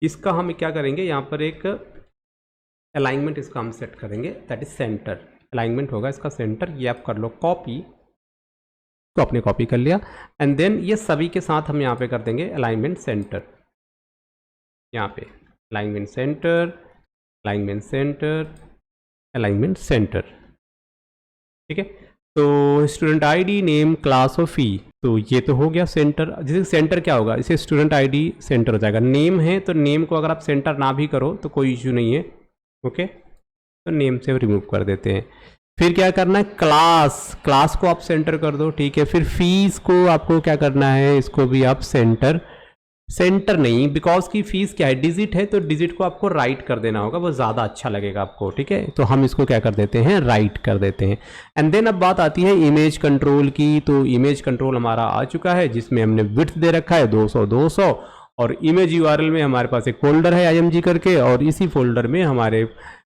इसका हम क्या करेंगे, यहाँ पर एक अलाइनमेंट इसका हम सेट करेंगे, दैट इज सेंटर। अलाइनमेंट होगा इसका सेंटर, ये आप कर लो कॉपी, तो आपने कॉपी कर लिया। एंड देन ये सभी के साथ हम यहाँ पे कर देंगे अलाइनमेंट सेंटर, यहाँ पे alignment centre, alignment centre, alignment centre. ठीक है, तो स्टूडेंट आईडी, नेम, क्लास और फी, तो ये तो हो गया सेंटर। जैसे सेंटर क्या होगा, इसे स्टूडेंट आईडी सेंटर हो जाएगा। नेम है तो नेम को अगर आप सेंटर ना भी करो तो कोई इश्यू नहीं है। ओके, तो नेम से रिमूव कर देते हैं। फिर क्या करना है, क्लास, क्लास को आप सेंटर कर दो। ठीक है, फिर फीस को आपको क्या करना है, इसको भी आप सेंटर, सेंटर नहीं, बिकॉज की फीस क्या है, डिजिट है, तो डिजिट को आपको राइट कर देना होगा, वो ज़्यादा अच्छा लगेगा आपको। ठीक है, तो हम इसको क्या कर देते हैं, राइट कर देते हैं। एंड देन अब बात आती है इमेज कंट्रोल की। तो इमेज कंट्रोल हमारा आ चुका है जिसमें हमने विड्थ दे रखा है 200 और इमेज यूआरएल में हमारे पास एक फोल्डर है IMG करके, और इसी फोल्डर में हमारे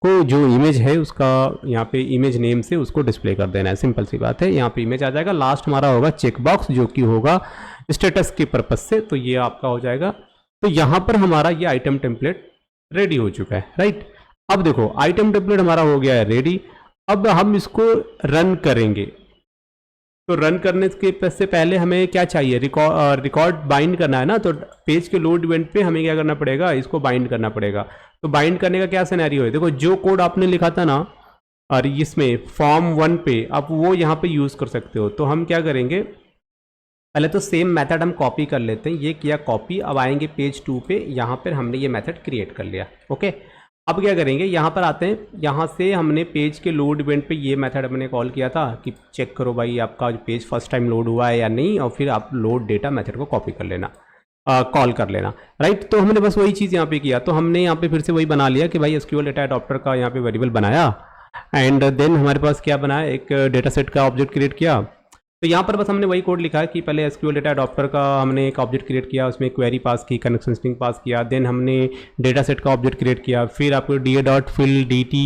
को जो इमेज है उसका यहाँ पे इमेज नेम से उसको डिस्प्ले कर देना है। सिंपल सी बात है, यहाँ पे इमेज आ जाएगा। लास्ट हमारा होगा चेकबॉक्स जो कि होगा स्टेटस के पर्पज से, तो ये आपका हो जाएगा। तो यहाँ पर हमारा ये आइटम टेम्पलेट रेडी हो चुका है, राइट। अब देखो आइटम टेम्पलेट हमारा हो गया है रेडी। अब हम इसको रन करेंगे, तो रन करने से पहले हमें क्या चाहिए, रिकॉर्ड बाइंड करना है ना। तो पेज के लोड इवेंट पे हमें क्या करना पड़ेगा, इसको बाइंड करना पड़ेगा। तो बाइंड करने का क्या सिनेरियो है, देखो जो कोड आपने लिखा था ना और इसमें फॉर्म 1 पे, आप वो यहाँ पे यूज़ कर सकते हो। तो हम क्या करेंगे, पहले तो सेम मेथड हम कॉपी कर लेते हैं। ये किया कॉपी, अब आएंगे पेज 2 पे, यहाँ पर हमने ये मेथड क्रिएट कर लिया। ओके, अब क्या करेंगे, यहाँ पर आते हैं, यहाँ से हमने पेज के लोड इवेंट पे ये मेथड हमने कॉल किया था कि चेक करो भाई आपका पेज फर्स्ट टाइम लोड हुआ है या नहीं, और फिर आप लोड डेटा मेथड को कॉपी कर लेना, कॉल कर लेना, राइट। तो हमने बस वही चीज़ यहाँ पे किया। तो हमने यहाँ पे फिर से वही बना लिया कि भाई SQL डेटा अडॉप्टर का यहाँ पे वेरिएबल बनाया, एंड देन हमारे पास क्या बनाया, एक डेटा सेट का ऑब्जेक्ट क्रिएट किया। तो यहाँ पर बस हमने वही कोड लिखा है कि पहले SQL डेटा अडॉप्टर का हमने एक ऑब्जेक्ट क्रिएट किया, उसमें क्वेरी पास की, कनेक्शन स्ट्रिंग पास किया, देन हमने डेटा सेट का ऑब्जेक्ट क्रिएट किया, फिर आपको DA.fill DT,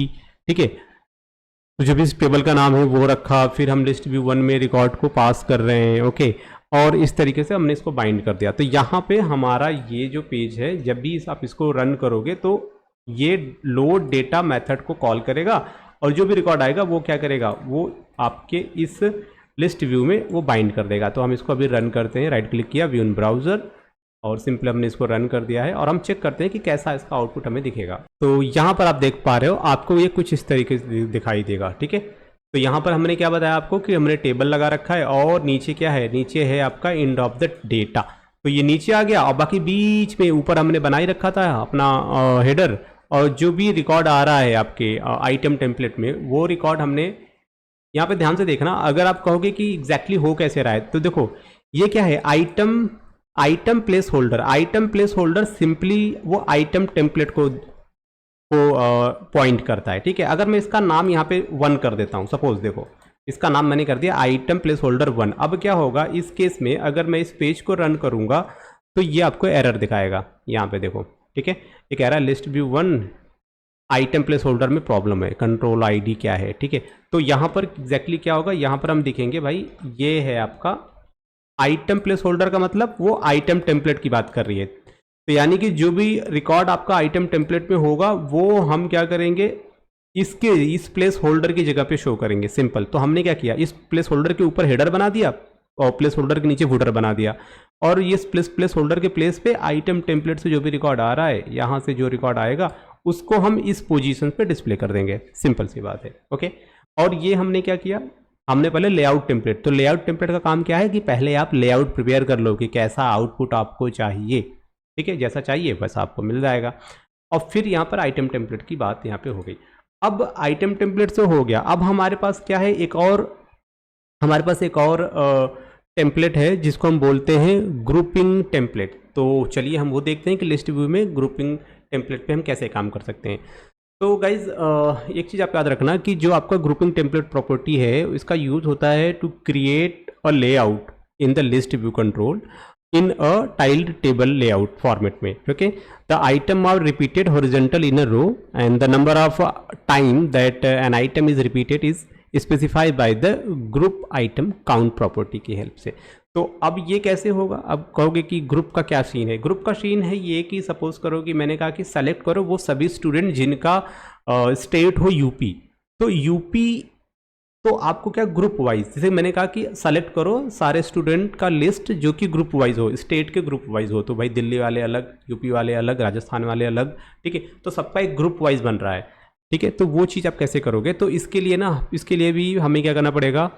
ठीक है, तो जो भी इस टेबल का नाम है वो रखा, फिर हम लिस्ट व्यू 1 में रिकॉर्ड को पास कर रहे हैं। ओके, और इस तरीके से हमने इसको बाइंड कर दिया। तो यहाँ पे हमारा ये जो पेज है, जब भी आप इसको रन करोगे तो ये लोड डेटा मेथड को कॉल करेगा और जो भी रिकॉर्ड आएगा वो क्या करेगा, वो आपके इस लिस्ट व्यू में वो बाइंड कर देगा। तो हम इसको अभी रन करते हैं, राइट क्लिक किया, व्यू इन ब्राउज़र, और सिंपल हमने इसको रन कर दिया है और हम चेक करते हैं कि कैसा इसका आउटपुट हमें दिखेगा। तो यहाँ पर आप देख पा रहे हो, आपको ये कुछ इस तरीके से दिखाई देगा, ठीक है। तो यहाँ पर हमने क्या बताया आपको कि हमने टेबल लगा रखा है और नीचे क्या है, नीचे है आपका एंड ऑफ द डेटा। तो ये नीचे आ गया और बाकी बीच में ऊपर हमने बनाई रखा था अपना हेडर, और जो भी रिकॉर्ड आ रहा है आपके आइटम टेम्पलेट में वो रिकॉर्ड हमने यहाँ पे ध्यान से देखना। अगर आप कहोगे कि एग्जैक्टली हो कैसे रहा है, तो देखो ये क्या है, item place holder. Item place holder simply वो आइटम टेम्पलेट को पॉइंट करता है, ठीक है। अगर मैं इसका नाम यहाँ पे 1 कर देता हूँ, सपोज देखो इसका नाम मैंने कर दिया आइटम प्लेस होल्डर 1। अब क्या होगा इस केस में, अगर मैं इस पेज को रन करूँगा तो ये आपको एरर दिखाएगा, यहाँ पे देखो, ठीक है। एक error list view 1 item place holder में प्रॉब्लम है, कंट्रोल आईडी क्या है, ठीक है। तो यहाँ पर एग्जैक्टली क्या होगा, यहाँ पर हम दिखेंगे भाई ये है आपका आइटम प्लेस होल्डर का मतलब वो आइटम टेम्पलेट की बात कर रही है। तो यानी कि जो भी रिकॉर्ड आपका आइटम टेम्पलेट में होगा वो हम क्या करेंगे, इस प्लेस होल्डर की जगह पे शो करेंगे, सिंपल। तो हमने क्या किया, इस प्लेस होल्डर के ऊपर हेडर बना दिया और प्लेस होल्डर के नीचे फुटर बना दिया, और ये प्लेस होल्डर के प्लेस पे आइटम टेम्पलेट से जो भी रिकॉर्ड आ रहा है, यहाँ से जो रिकॉर्ड आएगा उसको हम इस पोजीशन पे डिस्प्ले कर देंगे, सिंपल सी बात है, ओके। और ये हमने क्या किया, हमने पहले लेआउट टेम्पलेट। तो लेआउट टेम्पलेट का काम क्या है कि पहले आप लेआउट प्रिपेयर कर लो कि कैसा आउटपुट आपको चाहिए, ठीक है, जैसा चाहिए वैसा आपको मिल जाएगा। और फिर यहाँ पर आइटम टेम्पलेट की बात यहाँ पे हो गई। अब आइटम टेम्पलेट से हो गया, अब हमारे पास क्या है, हमारे पास एक और टेम्पलेट है जिसको हम बोलते हैं ग्रुपिंग टेम्पलेट। तो चलिए हम वो देखते हैं कि लिस्ट व्यू में ग्रुपिंग टेम्पलेट पे हम कैसे काम कर सकते हैं। तो गाइज एक चीज़ आप याद रखना कि जो आपका ग्रुपिंग टेम्पलेट प्रॉपर्टी है इसका यूज होता है to create a layout in the list view control in a tiled table layout format में, okay. The item are repeated horizontal in a row and the number of time that an item is repeated is specified by the group item count property की help से। तो अब ये कैसे होगा, अब कहोगे कि ग्रुप का क्या सीन है। ग्रुप का सीन है ये कि सपोज करो कि मैंने कहा कि सेलेक्ट करो वो सभी स्टूडेंट जिनका स्टेट हो यूपी। तो यूपी तो आपको क्या ग्रुप वाइज, जैसे मैंने कहा कि सेलेक्ट करो सारे स्टूडेंट का लिस्ट जो कि ग्रुप वाइज हो, स्टेट के ग्रुप वाइज हो। तो भाई दिल्ली वाले अलग, यूपी वाले अलग, राजस्थान वाले अलग, ठीक है। तो सबका एक ग्रुप वाइज बन रहा है, ठीक है। तो वो चीज़ आप कैसे करोगे, तो इसके लिए ना, इसके लिए भी हमें क्या करना पड़ेगा,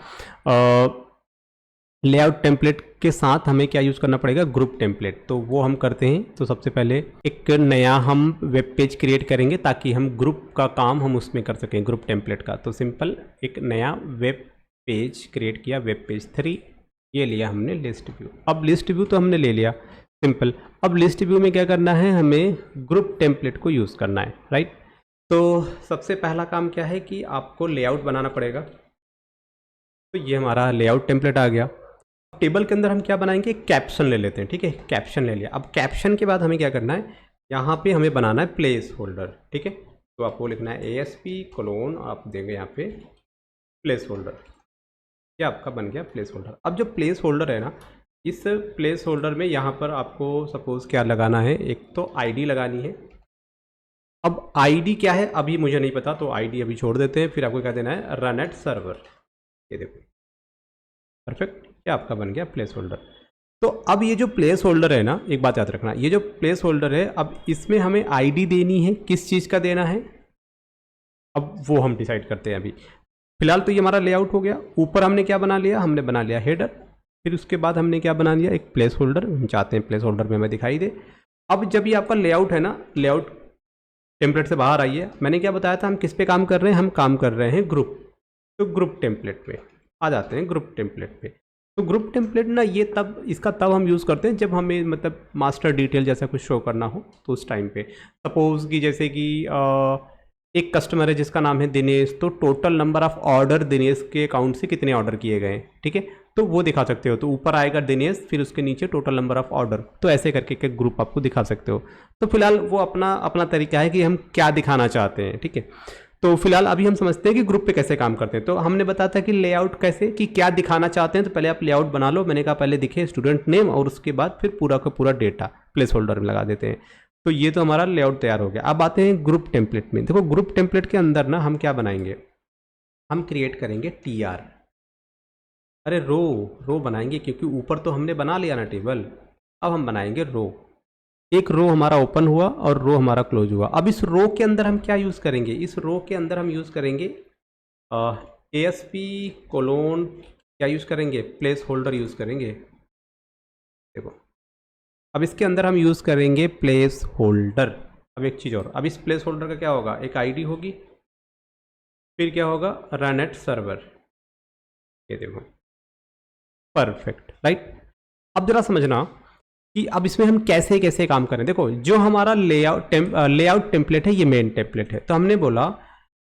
लेआउट टेम्पलेट के साथ हमें क्या यूज़ करना पड़ेगा, ग्रुप टेम्पलेट। तो वो हम करते हैं। तो सबसे पहले एक नया हम वेब पेज क्रिएट करेंगे ताकि हम ग्रुप का काम हम उसमें कर सकें, ग्रुप टेम्पलेट का। तो सिंपल एक नया वेब पेज क्रिएट किया, वेब पेज 3, ये लिया हमने लिस्ट व्यू। अब लिस्ट व्यू तो हमने ले लिया, सिंपल। अब लिस्ट व्यू में क्या करना है, हमें ग्रुप टेम्पलेट को यूज़ करना है, राइट। तो सबसे पहला काम क्या है कि आपको लेआउट बनाना पड़ेगा। तो ये हमारा लेआउट टेम्पलेट आ गया। टेबल के अंदर हम क्या बनाएंगे, कैप्शन ले लेते हैं, ठीक है। कैप्शन ले लिया। अब कैप्शन के बाद हमें क्या करना है, यहाँ पे हमें बनाना है प्लेस होल्डर, ठीक है। तो आपको लिखना है ASP:, आप देंगे यहाँ पे प्लेस होल्डर। ये आपका बन गया प्लेस होल्डर। अब जो प्लेस होल्डर है ना, इस प्लेस होल्डर में यहाँ पर आपको सपोज क्या लगाना है, एक तो ID लगानी है। अब ID क्या है अभी मुझे नहीं पता, तो ID अभी छोड़ देते हैं। फिर आपको क्या देना है, रन एट सर्वर। ये देखो परफेक्ट, ये आपका बन गया प्लेस होल्डर। तो अब ये जो प्लेस होल्डर है ना, एक बात याद रखना, ये जो प्लेस होल्डर है अब इसमें हमें ID देनी है, किस चीज़ का देना है अब वो हम डिसाइड करते हैं अभी। फिलहाल तो ये हमारा लेआउट हो गया। ऊपर हमने क्या बना लिया, हमने बना लिया हेडर। फिर उसके बाद हमने क्या बना लिया, एक प्लेस होल्डर। हम चाहते हैं प्लेस होल्डर में हमें दिखाई दे। अब जब ये आपका लेआउट है ना, लेआउट टेम्पलेट से बाहर आइए। मैंने क्या बताया था, हम किस पे काम कर रहे हैं, हम काम कर रहे हैं ग्रुप। तो ग्रुप टेम्पलेट पे आ जाते हैं, ग्रुप टेम्पलेट पे। तो ग्रुप टेम्पलेट ना ये इसका तब हम यूज़ करते हैं जब हमें मतलब मास्टर डिटेल जैसा कुछ शो करना हो। तो उस टाइम पे सपोज़ कि जैसे कि एक कस्टमर है जिसका नाम है दिनेश, तो total number of order Dinesh के अकाउंट से कितने ऑर्डर किए गए, ठीक है। तो वो दिखा सकते हो। तो ऊपर आएगा दिनेश, फिर उसके नीचे टोटल नंबर ऑफ ऑर्डर। तो ऐसे करके एक ग्रुप आपको दिखा सकते हो। तो फिलहाल वो अपना तरीका है कि हम क्या दिखाना चाहते हैं, ठीक है। तो फिलहाल अभी हम समझते हैं कि ग्रुप पे कैसे काम करते हैं। तो हमने बताया था कि लेआउट कैसे, कि क्या दिखाना चाहते हैं। तो पहले आप लेआउट बना लो। मैंने कहा पहले दिखे स्टूडेंट नेम, और उसके बाद फिर पूरा का पूरा डेटा प्लेस होल्डर में लगा देते हैं। तो ये तो हमारा लेआउट तैयार हो गया। अब आते हैं ग्रुप टेम्पलेट में। देखो ग्रुप टेम्पलेट के अंदर ना हम क्या बनाएंगे, हम क्रिएट करेंगे TR। अरे रो बनाएंगे क्योंकि ऊपर तो हमने बना लिया ना टेबल, अब हम बनाएंगे रो। एक रो हमारा ओपन हुआ और रो हमारा क्लोज हुआ। अब इस रो के अंदर हम क्या यूज़ करेंगे, इस रो के अंदर हम यूज़ करेंगे ASP कोलोन, क्या यूज़ करेंगे, प्लेस होल्डर यूज़ करेंगे। देखो अब इसके अंदर हम यूज़ करेंगे प्लेस होल्डर। अब एक चीज़ और, अब इस प्लेस होल्डर का क्या होगा, एक ID होगी, फिर क्या होगा, रन एट सर्वर। ये देखो परफेक्ट, राइट। अब जरा समझना कि अब इसमें हम कैसे कैसे काम करें। देखो जो हमारा लेआउट टेम्पलेट है, ये मेन टेम्पलेट है, तो हमने बोला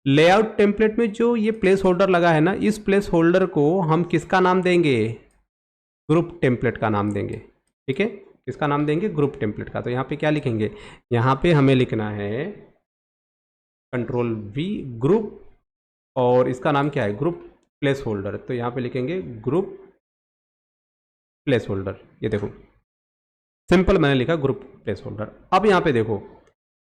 लेआउट टेम्पलेट में जो ये प्लेस होल्डर लगा है ना, इस प्लेस होल्डर को हम किसका नाम देंगे, ग्रुप टेम्पलेट का नाम देंगे। ठीक है, किसका नाम देंगे, ग्रुप टेम्पलेट का। तो यहाँ पे क्या लिखेंगे, यहाँ पे हमें लिखना है Ctrl+V ग्रुप, और इसका नाम क्या है, ग्रुप प्लेस होल्डर। तो यहाँ पे लिखेंगे ग्रुप प्लेस होल्डर। ये देखो सिंपल मैंने लिखा ग्रुप प्लेस होल्डर। अब यहाँ पे देखो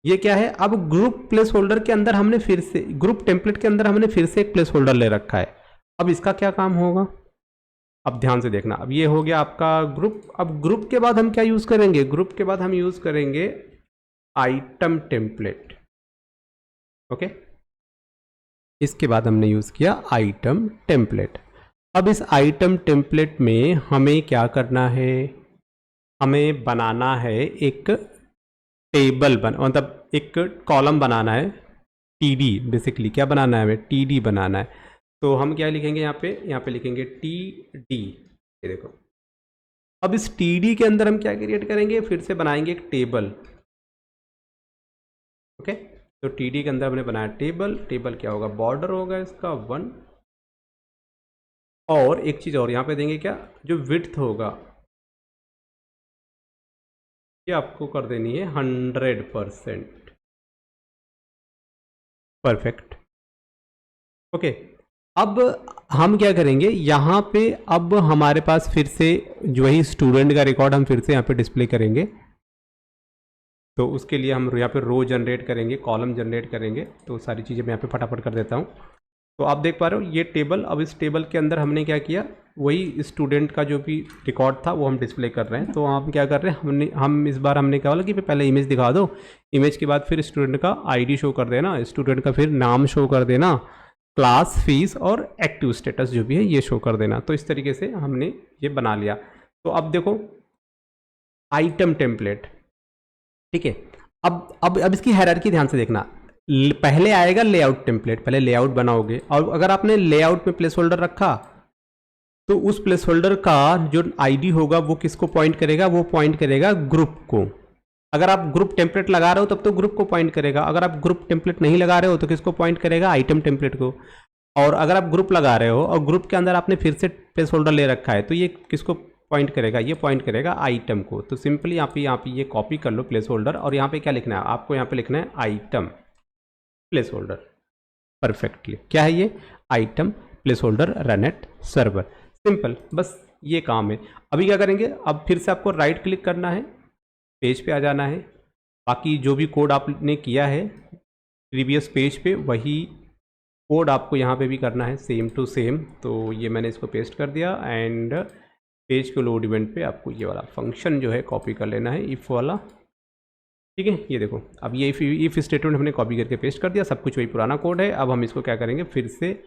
ये क्या है, अब ग्रुप प्लेस होल्डर के अंदर हमने फिर से, ग्रुप टेम्पलेट के अंदर हमने फिर से एक प्लेस होल्डर ले रखा है। अब इसका क्या काम होगा, अब ध्यान से देखना। अब ये हो गया आपका ग्रुप। अब ग्रुप के बाद हम क्या यूज़ करेंगे, ग्रुप के बाद हम यूज़ करेंगे आइटम टेम्पलेट। ओके, इसके बाद हमने यूज़ किया आइटम टेम्पलेट। अब इस आइटम टेम्पलेट में हमें क्या करना है, हमें बनाना है एक टेबल मतलब एक कॉलम बनाना है, TD। बेसिकली क्या बनाना है, हमें TD बनाना है। तो हम क्या लिखेंगे यहाँ पे लिखेंगे TD। ये देखो अब इस TD के अंदर हम क्या क्रिएट करेंगे, फिर से बनाएंगे एक टेबल। ओके, तो TD के अंदर हमने बनाया टेबल। टेबल क्या होगा, बॉर्डर होगा इसका 1, और एक चीज़ और यहाँ पे देंगे क्या, जो विड्थ होगा ये आपको कर देनी है 100%। परफेक्ट। ओके, अब हम क्या करेंगे, यहाँ पे अब हमारे पास फिर से जो ही स्टूडेंट का रिकॉर्ड हम फिर से यहाँ पे डिस्प्ले करेंगे। तो उसके लिए हम यहाँ पे रो जनरेट करेंगे, कॉलम जनरेट करेंगे। तो सारी चीज़ें मैं यहाँ पे फटाफट कर देता हूँ। तो आप देख पा रहे हो ये टेबल, अब इस टेबल के अंदर हमने क्या किया, वही स्टूडेंट का जो भी रिकॉर्ड था वो हम डिस्प्ले कर रहे हैं। तो हम क्या कर रहे हैं, हम इस बार हमने क्या बोला कि पहले इमेज दिखा दो, इमेज के बाद फिर स्टूडेंट का ID शो कर देना, स्टूडेंट का फिर नाम शो कर देना, क्लास, फीस और एक्टिव स्टेटस जो भी है ये शो कर देना। तो इस तरीके से हमने ये बना लिया। तो अब देखो आइटम टेम्पलेट, ठीक है। अब इसकी हायरार्की ध्यान से देखना। पहले आएगा लेआउट टेम्पलेट, पहले लेआउट बनाओगे, और अगर आपने लेआउट में प्लेस होल्डर रखा तो उस प्लेस होल्डर का जो ID होगा वो किसको पॉइंट करेगा, वो पॉइंट करेगा ग्रुप को। अगर आप ग्रुप टेम्पलेट लगा रहे हो तब तो ग्रुप को पॉइंट करेगा, अगर आप ग्रुप टेम्पलेट नहीं लगा रहे हो तो किसको पॉइंट करेगा, आइटम टेम्पलेट को। और अगर आप ग्रुप लगा रहे हो और ग्रुप के अंदर आपने फिर से प्लेस होल्डर ले रखा है तो ये किसको पॉइंट करेगा, ये पॉइंट करेगा आइटम को। तो सिंपली यहाँ पे ये कॉपी कर लो प्लेस होल्डर, और यहाँ पे क्या लिखना है आपको, यहाँ पे लिखना है आइटम प्लेस होल्डर। परफेक्टली क्या है ये, item place holder run at server. Simple, बस ये काम है। अभी क्या करेंगे, अब फिर से आपको राइट क्लिक करना है, पेज पे आ जाना है। बाकी जो भी कोड आपने किया है प्रीवियस पेज पे, वही कोड आपको यहाँ पे भी करना है, सेम टू सेम। तो ये मैंने इसको पेस्ट कर दिया, एंड पेज के लोड इवेंट पे आपको ये वाला फंक्शन जो है कॉपी कर लेना है, इफ़ वाला। ठीक है, ये देखो अब ये इफ स्टेटमेंट हमने कॉपी करके पेस्ट कर दिया, सब कुछ वही पुराना कोड है। अब हम इसको क्या करेंगे, फिर से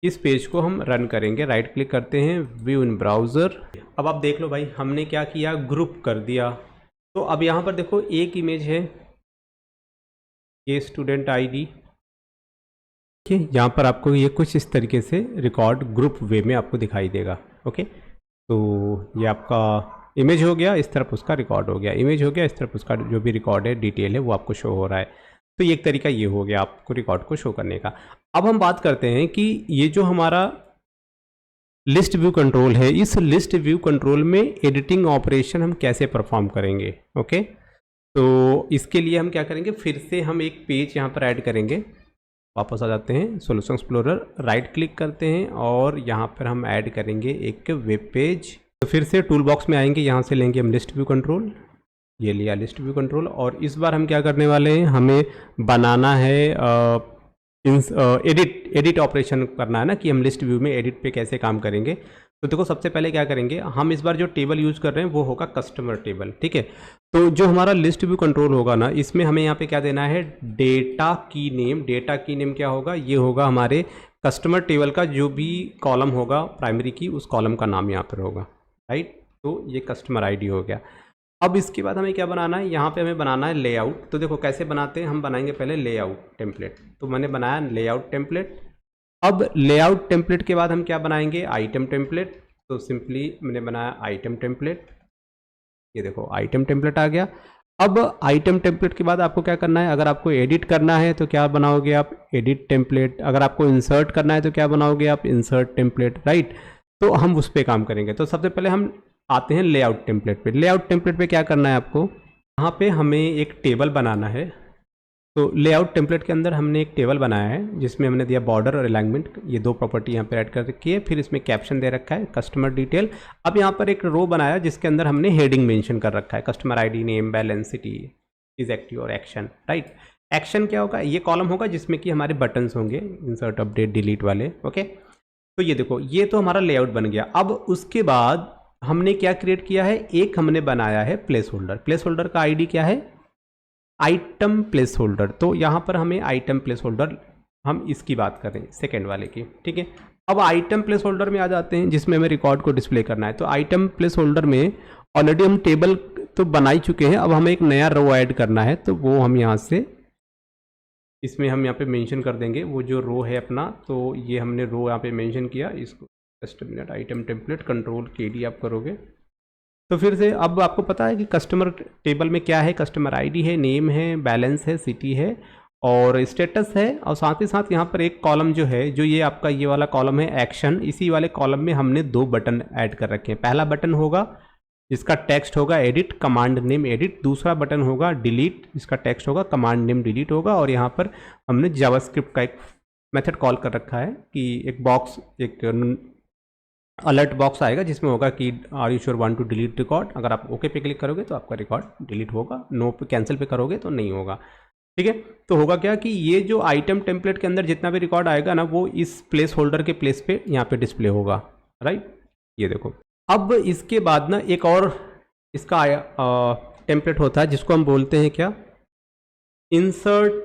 इस पेज को हम रन करेंगे। राइट क्लिक करते हैं, व्यू इन ब्राउज़र। अब आप देख लो भाई, हमने क्या किया, ग्रुप कर दिया। तो अब यहाँ पर देखो एक इमेज है, ये स्टूडेंट ID। ठीक है, यहाँ पर आपको ये कुछ इस तरीके से रिकॉर्ड ग्रुप वे में आपको दिखाई देगा। ओके, तो ये आपका इमेज हो गया, इस तरफ उसका रिकॉर्ड हो गया, इमेज हो गया, इस तरफ उसका जो भी रिकॉर्ड है, डिटेल है, वो आपको शो हो रहा है। तो ये एक तरीका ये हो गया आपको रिकॉर्ड को शो करने का। अब हम बात करते हैं कि ये जो हमारा लिस्ट व्यू कंट्रोल है, इस लिस्ट व्यू कंट्रोल में एडिटिंग ऑपरेशन हम कैसे परफॉर्म करेंगे। ओके, तो इसके लिए हम क्या करेंगे, फिर से हम एक पेज यहाँ पर ऐड करेंगे। वापस आ जाते हैं सॉल्यूशन एक्सप्लोरर, राइट क्लिक करते हैं और यहाँ पर हम ऐड करेंगे एक वेब पेज। तो फिर से टूल बॉक्स में आएंगे, यहाँ से लेंगे हम लिस्ट व्यू कंट्रोल, ये लिया लिस्ट व्यू कंट्रोल। और इस बार हम क्या करने वाले हैं, हमें बनाना है एडिट ऑपरेशन करना है ना, कि हम लिस्ट व्यू में एडिट पे कैसे काम करेंगे। तो देखो सबसे पहले क्या करेंगे, हम इस बार जो टेबल यूज़ कर रहे हैं वो होगा कस्टमर टेबल, ठीक है। तो जो हमारा लिस्ट व्यू कंट्रोल होगा ना, इसमें हमें यहाँ पे क्या देना है, डेटा की नेम। डेटा की नेम क्या होगा, ये होगा हमारे कस्टमर टेबल का जो भी कॉलम होगा प्राइमरी की, उस कॉलम का नाम यहाँ पर होगा, राइट। तो ये कस्टमर आईडी हो गया। अब इसके बाद हमें क्या बनाना है, यहाँ पे हमें बनाना है लेआउट। तो देखो कैसे बनाते हैं, हम बनाएंगे पहले लेआउट टेम्पलेट। तो मैंने बनाया लेआउट टेम्पलेट। अब लेआउट टेम्पलेट के बाद हम क्या बनाएंगे, आइटम टेम्पलेट। तो सिंपली मैंने बनाया आइटम टेम्पलेट, ये देखो आइटम टेम्पलेट आ गया। अब आइटम टेम्पलेट के बाद आपको क्या करना है, अगर आपको एडिट करना है तो क्या बनाओगे आप, एडिट टेम्पलेट। अगर आपको इंसर्ट करना है तो क्या बनाओगे आप, इंसर्ट टेम्पलेट, राइट। तो हम उस पर काम करेंगे। तो सबसे पहले हम आते हैं लेआउट टेम्पलेट पे। लेआउट टेम्पलेट पे क्या करना है आपको, यहाँ पे हमें एक टेबल बनाना है। तो लेआउट टेम्पलेट के अंदर हमने एक टेबल बनाया है जिसमें हमने दिया बॉर्डर और अलाइनमेंट, ये दो प्रॉपर्टी यहाँ पे ऐड कर रखी है। फिर इसमें कैप्शन दे रखा है कस्टमर डिटेल। अब यहाँ पर एक रो बनाया जिसके अंदर हमने हेडिंग मेंशन कर रखा है, customer ID, name, balance, city, is active और एक्शन, राइट। एक्शन क्या होगा, ये कॉलम होगा जिसमें कि हमारे बटन्स होंगे, इंसर्ट, अपडेट, डिलीट वाले, ओके। तो ये देखो ये तो हमारा लेआउट बन गया। अब उसके बाद हमने क्या क्रिएट किया है, एक हमने बनाया है प्लेस होल्डर। प्लेस होल्डर का आईडी क्या है, आइटम प्लेस होल्डर। तो यहाँ पर हमें आइटम प्लेस होल्डर, हम इसकी बात कर रहे हैं सेकेंड वाले की, ठीक है। अब आइटम प्लेस होल्डर में आ जाते हैं जिसमें हमें रिकॉर्ड को डिस्प्ले करना है। तो आइटम प्लेस होल्डर में ऑलरेडी हम टेबल तो बना ही चुके हैं, अब हमें एक नया रो ऐड करना है। तो वो हम यहाँ से, इसमें हम यहाँ पे मेंशन कर देंगे वो जो रो है अपना। तो ये हमने रो यहाँ पे मेंशन किया, इसको just minute, item template control KD आप करोगे तो फिर से अब आपको पता है कि कस्टमर टेबल में क्या है, कस्टमर आईडी है, नेम है, बैलेंस है, सिटी है और स्टेटस है। और साथ ही साथ यहाँ पर एक कॉलम जो है, जो ये आपका ये वाला कॉलम है एक्शन, इसी वाले कॉलम में हमने दो बटन ऐड कर रखे हैं। पहला बटन होगा जिसका टेक्स्ट होगा एडिट, कमांड नेम एडिट। दूसरा बटन होगा डिलीट, इसका टेक्स्ट होगा कमांड नेम डिलीट होगा। और यहाँ पर हमने जावास्क्रिप्ट का एक मेथड कॉल कर रखा है कि एक बॉक्स, एक अलर्ट बॉक्स आएगा जिसमें होगा कि are you sure want to delete record. अगर आप ओके पे क्लिक करोगे तो आपका रिकॉर्ड डिलीट होगा, नो पे कैंसिल पे करोगे तो नहीं होगा, ठीक है। तो होगा क्या कि ये जो आइटम टेम्पलेट के अंदर जितना भी रिकॉर्ड आएगा ना, वो इस प्लेस होल्डर के प्लेस पे यहाँ पे डिस्प्ले होगा, राइट। ये देखो अब इसके बाद ना एक और इसका टेम्पलेट होता है जिसको हम बोलते हैं क्या, इंसर्ट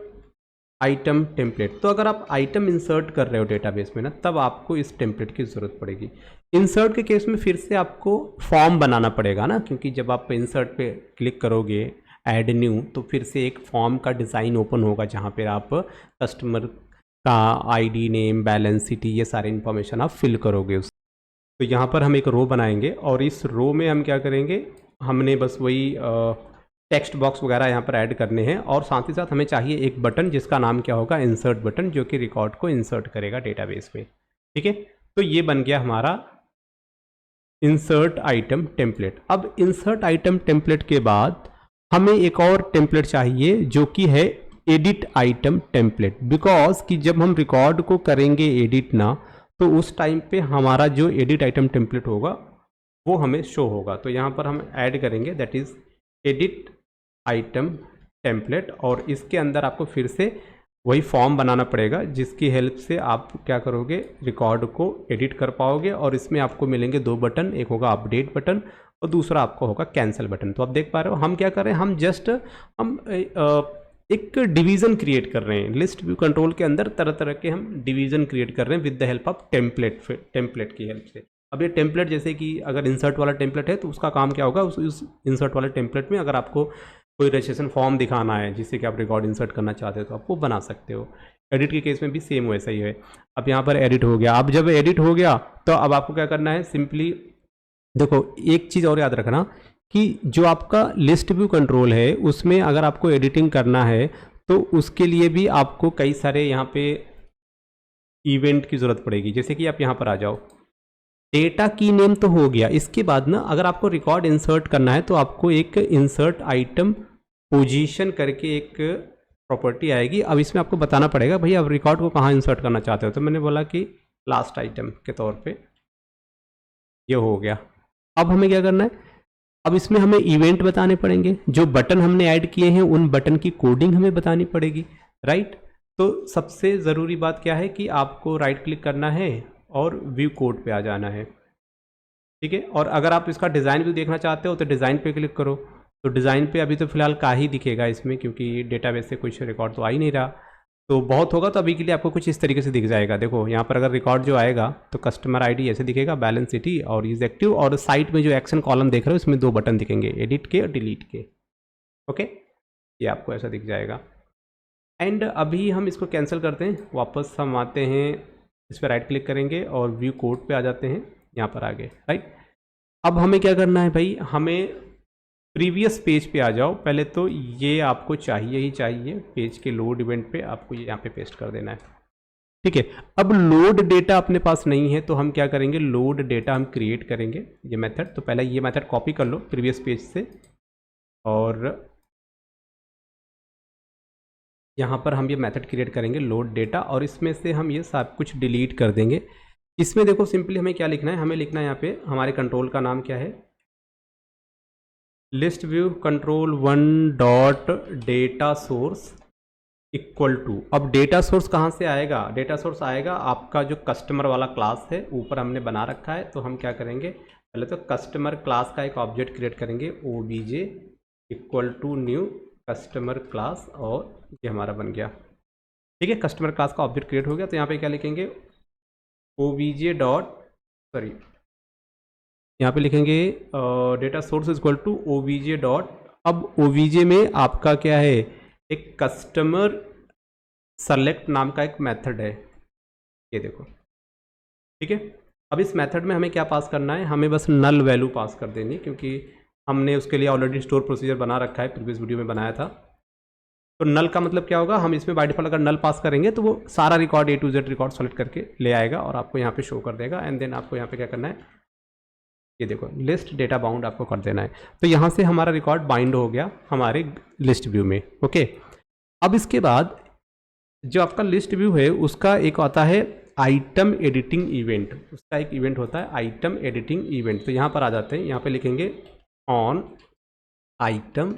आइटम टेम्पलेट। तो अगर आप आइटम इंसर्ट कर रहे हो डेटाबेस में ना, तब आपको इस टेम्पलेट की ज़रूरत पड़ेगी। इंसर्ट के केस में फिर से आपको फॉर्म बनाना पड़ेगा ना, क्योंकि जब आप इंसर्ट पे क्लिक करोगे ऐड न्यू, तो फिर से एक फॉर्म का डिज़ाइन ओपन होगा जहाँ पर आप कस्टमर का आईडी, नेम, बैलेंस, सिटी, ये सारे इन्फॉर्मेशन आप फिल करोगे उस। तो यहाँ पर हम एक रो बनाएंगे और इस रो में हम क्या करेंगे, हमने बस वही टेक्स्ट बॉक्स वगैरह यहाँ पर ऐड करने हैं। और साथ ही साथ हमें चाहिए एक बटन जिसका नाम क्या होगा, इंसर्ट बटन, जो कि रिकॉर्ड को इंसर्ट करेगा डेटाबेस में, ठीक है। तो ये बन गया हमारा इंसर्ट आइटम टेम्पलेट। अब इंसर्ट आइटम टेम्पलेट के बाद हमें एक और टेम्पलेट चाहिए जो कि है एडिट आइटम टेम्पलेट। बिकॉज कि जब हम रिकॉर्ड को करेंगे एडिट ना, तो उस टाइम पे हमारा जो एडिट आइटम टेम्पलेट होगा वो हमें शो होगा। तो यहाँ पर हम ऐड करेंगे that is edit item template. और इसके अंदर आपको फिर से वही फॉर्म बनाना पड़ेगा जिसकी हेल्प से आप क्या करोगे, रिकॉर्ड को एडिट कर पाओगे। और इसमें आपको मिलेंगे दो बटन, एक होगा अपडेट बटन और दूसरा आपको होगा कैंसिल बटन। तो आप देख पा रहे हो हम क्या कर रहे हैं, हम जस्ट एक डिवीज़न क्रिएट कर रहे हैं। लिस्ट व्यू कंट्रोल के अंदर तरह तरह के हम डिवीज़न क्रिएट कर रहे हैं with the help of template की हेल्प से। अब ये टेम्पलेट जैसे कि अगर इंसर्ट वाला टेम्पलेट है तो उसका काम क्या होगा, उस इंसर्ट वाले टेम्पलेट में अगर आपको कोई रजिस्ट्रेशन फॉर्म दिखाना है जिससे कि आप रिकॉर्ड इंसर्ट करना चाहते हो तो आप वो बना सकते हो। एडिट के केस में भी सेम वैसा ही है। अब यहाँ पर एडिट हो गया। अब जब एडिट हो गया तो अब आपको क्या करना है, सिंपली देखो एक चीज़ और याद रखना कि जो आपका लिस्ट व्यू कंट्रोल है उसमें अगर आपको एडिटिंग करना है तो उसके लिए भी आपको कई सारे यहाँ पे इवेंट की ज़रूरत पड़ेगी। जैसे कि आप यहाँ पर आ जाओ, डेटा की नेम तो हो गया। इसके बाद ना अगर आपको रिकॉर्ड इंसर्ट करना है तो आपको एक इंसर्ट आइटम पोजीशन करके एक प्रॉपर्टी आएगी। अब इसमें आपको बताना पड़ेगा भैया अब रिकॉर्ड को कहाँ इंसर्ट करना चाहते हो। तो मैंने बोला कि लास्ट आइटम के तौर पे ये हो गया। अब हमें क्या करना है, अब इसमें हमें इवेंट बताने पड़ेंगे। जो बटन हमने ऐड किए हैं उन बटन की कोडिंग हमें बतानी पड़ेगी, राइट। तो सबसे ज़रूरी बात क्या है कि आपको राइट क्लिक करना है और व्यू कोड पे आ जाना है, ठीक है। और अगर आप इसका डिज़ाइन भी देखना चाहते हो तो डिज़ाइन पे क्लिक करो। तो डिज़ाइन पे अभी तो फ़िलहाल का ही दिखेगा इसमें, क्योंकि डेटाबेस से कुछ रिकॉर्ड तो आ ही नहीं रहा। तो बहुत होगा तो अभी के लिए आपको कुछ इस तरीके से दिख जाएगा। देखो यहाँ पर अगर रिकॉर्ड जो आएगा तो कस्टमर आईडी ऐसे दिखेगा, बैलेंस सिटी और इज एक्टिव, और साइड में जो एक्शन कॉलम देख रहे हो इसमें 2 बटन दिखेंगे, एडिट के और डिलीट के। ओके, ये आपको ऐसा दिख जाएगा। एंड अभी हम इसको कैंसिल करते हैं, वापस हम आते हैं, इस पर राइट क्लिक करेंगे और व्यू कोड पे आ जाते हैं, यहाँ पर आगे राइट। अब हमें क्या करना है भाई, हमें प्रीवियस पेज पे आ जाओ। पहले तो ये आपको चाहिए ही चाहिए, पेज के लोड इवेंट पे आपको ये यहाँ पे पेस्ट कर देना है, ठीक है। अब लोड डेटा अपने पास नहीं है तो हम क्या करेंगे, लोड डेटा हम क्रिएट करेंगे, ये मेथड। तो पहले ये मेथड कॉपी कर लो प्रीवियस पेज से, और यहाँ पर हम ये मेथड क्रिएट करेंगे लोड डेटा, और इसमें से हम ये सब कुछ डिलीट कर देंगे। इसमें देखो सिंपली हमें क्या लिखना है, हमें लिखना है यहाँ पे हमारे कंट्रोल का नाम क्या है, list view control 1 dot data source equal to. अब डेटा सोर्स कहाँ से आएगा, डेटा सोर्स आएगा आपका जो कस्टमर वाला क्लास है, ऊपर हमने बना रखा है। तो हम क्या करेंगे, पहले तो कस्टमर क्लास का एक ऑब्जेक्ट क्रिएट करेंगे, obj equal to new customer class, और ये हमारा बन गया, ठीक है। कस्टमर क्लास का ऑब्जेक्ट क्रिएट हो गया। तो यहाँ पे क्या लिखेंगे, obj डॉट, सॉरी यहाँ पे लिखेंगे data source equal to obj dot. अब obj में आपका क्या है, एक कस्टमर सेलेक्ट नाम का एक मेथड है, ये देखो, ठीक है। अब इस मेथड में हमें क्या पास करना है, हमें बस नल वैल्यू पास कर देनी, क्योंकि हमने उसके लिए ऑलरेडी स्टोर प्रोसीजर बना रखा है, प्रीवियस वीडियो में बनाया था। तो नल का मतलब क्या होगा, हम इसमें बाय डिफॉल्ट अगर नल पास करेंगे तो वो सारा record A to Z record select करके ले आएगा और आपको यहाँ पे शो कर देगा। एंड देन आपको यहाँ पे क्या करना है, ये देखो लिस्ट डेटा बाउंड आपको कर देना है। तो यहाँ से हमारा रिकॉर्ड बाइंड हो गया हमारे लिस्ट व्यू में, ओके। अब इसके बाद जो आपका लिस्ट व्यू है उसका एक आता है आइटम एडिटिंग इवेंट, उसका एक इवेंट होता है आइटम एडिटिंग इवेंट। तो यहाँ पर आ जाते हैं, यहाँ पे लिखेंगे ऑन आइटम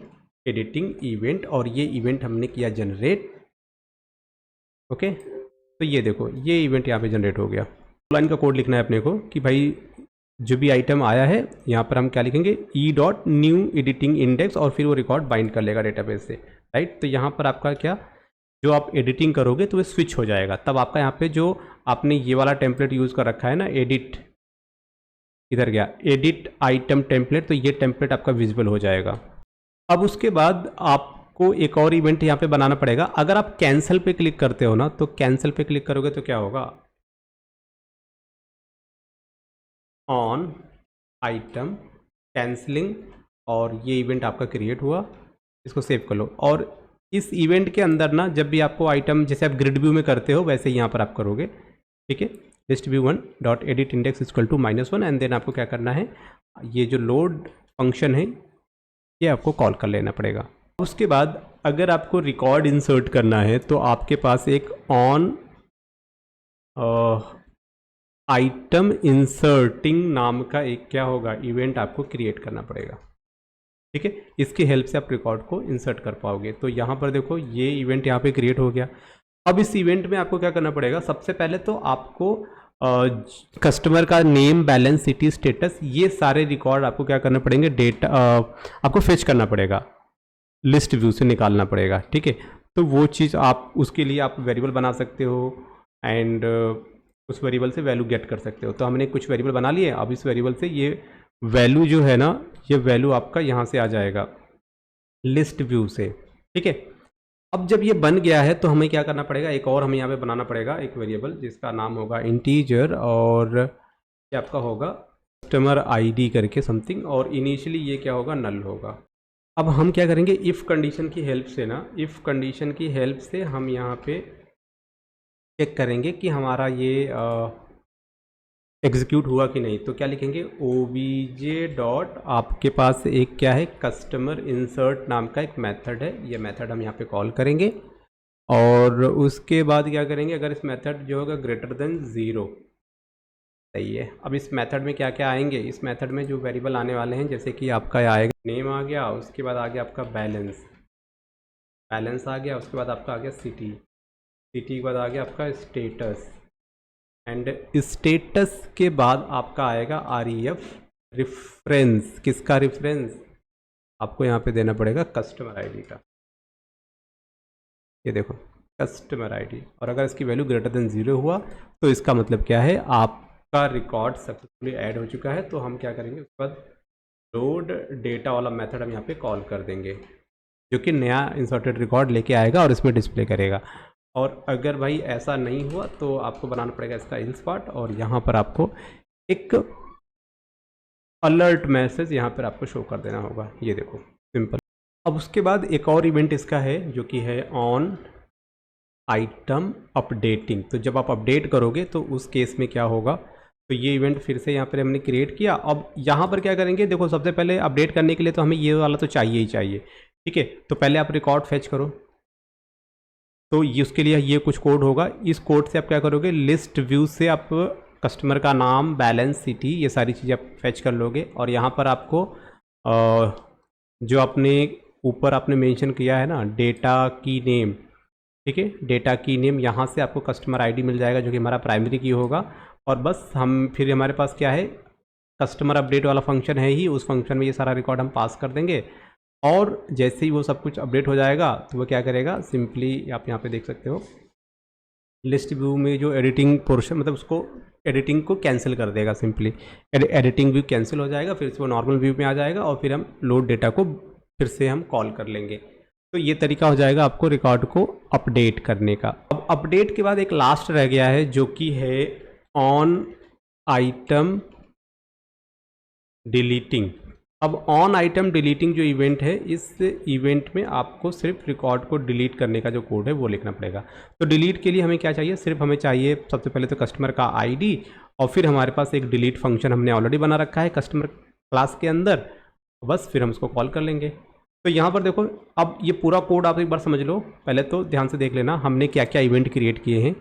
एडिटिंग इवेंट, और ये इवेंट हमने किया जनरेट, ओके। तो ये देखो ये इवेंट यहाँ पे जनरेट हो गया। लाइन का कोड लिखना है अपने को कि भाई जो भी आइटम आया है यहाँ पर हम क्या लिखेंगे, E dot new editing index, और फिर वो रिकॉर्ड बाइंड कर लेगा डेटाबेस से, राइट। तो यहाँ पर आपका क्या, जो आप एडिटिंग करोगे तो वो स्विच हो जाएगा, तब आपका यहाँ पे जो आपने ये वाला टेम्पलेट यूज़ कर रखा है ना, एडिट, इधर गया एडिट आइटम टेम्पलेट, तो ये टेम्पलेट आपका विजिबल हो जाएगा। अब उसके बाद आपको एक और इवेंट यहाँ पे बनाना पड़ेगा। अगर आप कैंसिल पे क्लिक करते हो ना, तो कैंसिल पे क्लिक करोगे तो क्या होगा, ऑन आइटम कैंसलिंग, और ये इवेंट आपका क्रिएट हुआ। इसको सेव कर लो, और इस इवेंट के अंदर ना जब भी आपको आइटम, जैसे आप ग्रिड व्यू में करते हो वैसे ही यहाँ पर आप करोगे, ठीक है। List view 1 dot edit index equal to -1, and then आपको क्या करना है, ये जो लोड फंक्शन है ये आपको कॉल कर लेना पड़ेगा। उसके बाद अगर आपको रिकॉर्ड इंसर्ट करना है तो आपके पास एक ऑन आइटम इंसर्टिंग नाम का एक क्या होगा, इवेंट आपको क्रिएट करना पड़ेगा, ठीक है। इसकी हेल्प से आप रिकॉर्ड को इंसर्ट कर पाओगे। तो यहाँ पर देखो ये इवेंट यहाँ पे क्रिएट हो गया। अब इस इवेंट में आपको क्या करना पड़ेगा, सबसे पहले तो आपको कस्टमर का नेम, बैलेंस, सिटी, स्टेटस, ये सारे रिकॉर्ड आपको क्या करना पड़ेंगे, डेटा आपको फेच करना पड़ेगा, लिस्ट व्यू से निकालना पड़ेगा, ठीक है। तो वो चीज़ आप, उसके लिए आप वेरिएबल बना सकते हो, एंड उस वेरिएबल से वैल्यू गेट कर सकते हो। तो हमने कुछ वेरिएबल बना लिए, अब इस वेरिएबल से ये वैल्यू जो है ना, ये वैल्यू आपका यहाँ से आ जाएगा लिस्ट व्यू से, ठीक है। अब जब ये बन गया है तो हमें क्या करना पड़ेगा, एक और हमें यहाँ पे बनाना पड़ेगा एक वेरिएबल जिसका नाम होगा इंटीजर, और ये आपका होगा कस्टमर आईडी करके समथिंग, और इनिशियली ये क्या होगा, नल होगा। अब हम क्या करेंगे, इफ़ कंडीशन की हेल्प से ना, इफ़ कंडीशन की हेल्प से हम यहाँ पे चेक करेंगे कि हमारा ये एग्जीक्यूट हुआ कि नहीं। तो क्या लिखेंगे, obj डॉट, आपके पास एक क्या है, कस्टमर इंसर्ट नाम का एक मेथड है, ये मेथड हम यहाँ पे कॉल करेंगे। और उसके बाद क्या करेंगे, अगर इस मेथड जो होगा ग्रेटर देन 0, सही है। अब इस मेथड में क्या क्या आएंगे, इस मेथड में जो वेरिएबल आने वाले हैं, जैसे कि आपका आएगा नेम आ गया, उसके बाद आ गया आपका बैलेंस, बैलेंस आ गया, उसके बाद आपका आ गया सिटी, सिटी के बाद आ गया आपका स्टेटस, एंड स्टेटस के बाद आपका आएगा REF रेफरेंस। किसका रेफरेंस? आपको यहाँ पे देना पड़ेगा कस्टमर आईडी का। ये देखो कस्टमर आईडी, और अगर इसकी वैल्यू ग्रेटर देन 0 हुआ तो इसका मतलब क्या है, आपका रिकॉर्ड सक्सेसफुली ऐड हो चुका है। तो हम क्या करेंगे, उसके बाद लोड डेटा वाला मेथड हम यहाँ पे कॉल कर देंगे, जो कि नया इंसर्टेड रिकॉर्ड लेके आएगा और इसमें डिस्प्ले करेगा। और अगर भाई ऐसा नहीं हुआ तो आपको बनाना पड़ेगा इसका एल्स पार्ट, और यहाँ पर आपको एक अलर्ट मैसेज यहाँ पर आपको शो कर देना होगा। ये देखो सिंपल। अब उसके बाद एक और इवेंट इसका है जो कि है ऑन आइटम अपडेटिंग। तो जब आप अपडेट करोगे तो उस केस में क्या होगा, तो ये इवेंट फिर से यहाँ पर हमने क्रिएट किया। अब यहाँ पर क्या करेंगे, देखो सबसे पहले अपडेट करने के लिए तो हमें ये वाला तो चाहिए ही चाहिए, ठीक है। तो पहले आप रिकॉर्ड फेच करो, तो ये उसके लिए ये कुछ कोड होगा। इस कोड से आप क्या करोगे, लिस्ट व्यू से आप कस्टमर का नाम, बैलेंस, सिटी, ये सारी चीज़ें आप फेच कर लोगे। और यहाँ पर आपको जो अपने ऊपर आपने मेंशन किया है ना, डेटा की नेम, ठीक है, डेटा की नेम, यहाँ से आपको कस्टमर आईडी मिल जाएगा जो कि हमारा प्राइमरी की होगा। और बस हम फिर हमारे पास क्या है, कस्टमर अपडेट वाला फंक्शन है ही, उस फंक्शन में ये सारा रिकॉर्ड हम पास कर देंगे। और जैसे ही वो सब कुछ अपडेट हो जाएगा तो वो क्या करेगा, सिंपली आप यहाँ पे देख सकते हो लिस्ट व्यू में जो एडिटिंग पोर्शन, मतलब उसको एडिटिंग को कैंसिल कर देगा। सिंपली एडिटिंग व्यू कैंसिल हो जाएगा, फिर से वो नॉर्मल व्यू में आ जाएगा और फिर हम लोड डेटा को फिर से हम कॉल कर लेंगे। तो ये तरीका हो जाएगा आपको रिकॉर्ड को अपडेट करने का। अब अपडेट के बाद एक लास्ट रह गया है जो कि है ऑन आइटम डिलीटिंग। अब ऑन आइटम डिलीटिंग जो इवेंट है, इस इवेंट में आपको सिर्फ रिकॉर्ड को डिलीट करने का जो कोड है वो लिखना पड़ेगा। तो डिलीट के लिए हमें क्या चाहिए, सिर्फ हमें चाहिए सबसे पहले तो कस्टमर का आईडी, और फिर हमारे पास एक डिलीट फंक्शन हमने ऑलरेडी बना रखा है कस्टमर क्लास के अंदर, बस फिर हम उसको कॉल कर लेंगे। तो यहाँ पर देखो, अब ये पूरा कोड आप एक बार समझ लो। पहले तो ध्यान से देख लेना हमने क्या क्या इवेंट क्रिएट किए हैं।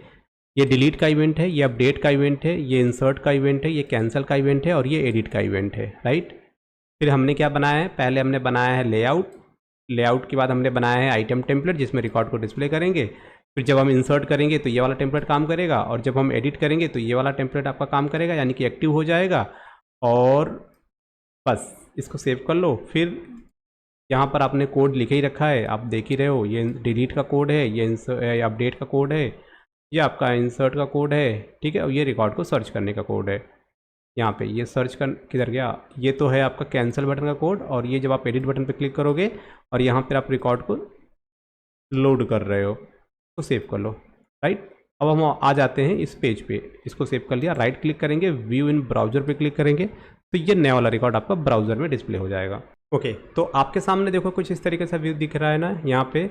ये डिलीट का इवेंट है, ये अपडेट का इवेंट है, ये इंसर्ट का इवेंट है, ये कैंसिल का इवेंट है, और ये एडिट का इवेंट है, राइट। फिर हमने क्या बनाया है, पहले हमने बनाया है लेआउट, लेआउट के बाद हमने बनाया है आइटम टेम्पलेट जिसमें रिकॉर्ड को डिस्प्ले करेंगे। फिर जब हम इंसर्ट करेंगे तो ये वाला टेम्पलेट काम करेगा, और जब हम एडिट करेंगे तो ये वाला टेम्पलेट आपका काम करेगा, यानी कि एक्टिव हो जाएगा। और बस इसको सेव कर लो। फिर यहाँ पर आपने कोड लिखे ही रखा है, आप देख ही रहे हो, ये डिलीट का कोड है, ये अपडेट का कोड है, ये आपका इंसर्ट का कोड है, ठीक है, और ये रिकॉर्ड को सर्च करने का कोड है। यहाँ पे ये सर्च कर किधर गया, ये तो है आपका कैंसिल बटन का कोड, और ये जब आप एडिट बटन पे क्लिक करोगे और यहाँ पर आप रिकॉर्ड को लोड कर रहे हो तो सेव कर लो, राइट। अब हम आ जाते हैं इस पेज पे, इसको सेव कर लिया, राइट क्लिक करेंगे, व्यू इन ब्राउज़र पे क्लिक करेंगे तो ये नया वाला रिकॉर्ड आपका ब्राउज़र में डिस्प्ले हो जाएगा। ओके, तो आपके सामने देखो कुछ इस तरीके से व्यू दिख रहा है ना। यहाँ पे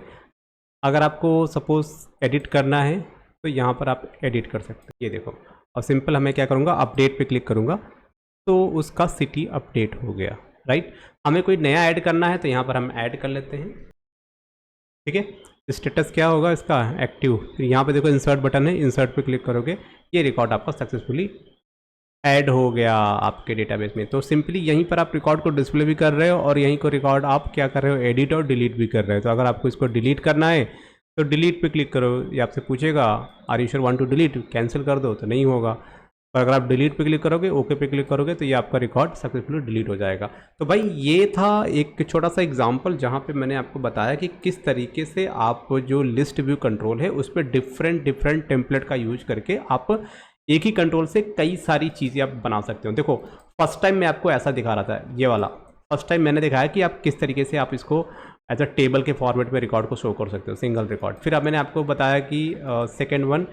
अगर आपको सपोज एडिट करना है तो यहाँ पर आप एडिट कर सकते हैं, ये देखो। और सिंपल हमें क्या करूँगा, अपडेट पे क्लिक करूँगा तो उसका सिटी अपडेट हो गया, राइट। हमें कोई नया ऐड करना है तो यहाँ पर हम ऐड कर लेते हैं, ठीक है। स्टेटस क्या होगा इसका, एक्टिव। फिर यहाँ पे देखो इंसर्ट बटन है, इंसर्ट पे क्लिक करोगे, ये रिकॉर्ड आपका सक्सेसफुली ऐड हो गया आपके डेटाबेस में। तो सिंपली यहीं पर आप रिकॉर्ड को डिस्प्ले भी कर रहे हो और यहीं को रिकॉर्ड आप क्या कर रहे हो, एडिट और डिलीट भी कर रहे हो। तो अगर आपको इसको डिलीट करना है तो डिलीट पे क्लिक करो, ये आपसे पूछेगा are you sure want to delete, cancel कर दो तो नहीं होगा। और अगर आप डिलीट पे क्लिक करोगे, ओके पे क्लिक करोगे तो ये आपका रिकॉर्ड सक्सेसफुली डिलीट हो जाएगा। तो भाई ये था एक छोटा सा एग्जांपल जहाँ पे मैंने आपको बताया कि किस तरीके से आप जो लिस्ट व्यू कंट्रोल है उस पर डिफरेंट टेम्पलेट का यूज करके आप एक ही कंट्रोल से कई सारी चीज़ें आप बना सकते हो। देखो फर्स्ट टाइम मैं आपको ऐसा दिखा रहा था, ये वाला फर्स्ट टाइम मैंने दिखाया कि आप किस तरीके से आप इसको एज अ टेबल के फॉर्मेट में रिकॉर्ड को शो कर सकते हो, सिंगल रिकॉर्ड। फिर अब मैंने आपको बताया कि सेकेंड वन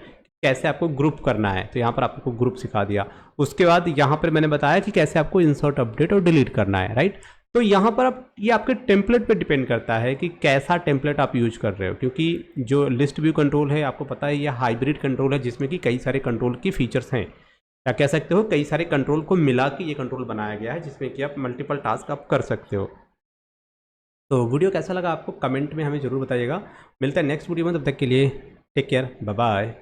कैसे आपको ग्रुप करना है, तो यहाँ पर आपको ग्रुप सिखा दिया। उसके बाद यहाँ पर मैंने बताया कि कैसे आपको इंसर्ट, अपडेट और डिलीट करना है, राइट। तो यहाँ पर आप ये आपके टेम्पलेट पे डिपेंड करता है कि कैसा टेम्पलेट आप यूज कर रहे हो, क्योंकि जो लिस्ट व्यू कंट्रोल है आपको पता है ये हाइब्रिड कंट्रोल है जिसमें कि कई सारे कंट्रोल की फीचर्स हैं, या कह सकते हो कई सारे कंट्रोल को मिला के ये कंट्रोल बनाया गया है जिसमें कि आप मल्टीपल टास्क आप कर सकते हो। तो वीडियो कैसा लगा आपको कमेंट में हमें ज़रूर बताइएगा। मिलता है नेक्स्ट वीडियो में, तब तक के लिए टेक केयर, बाय बाय।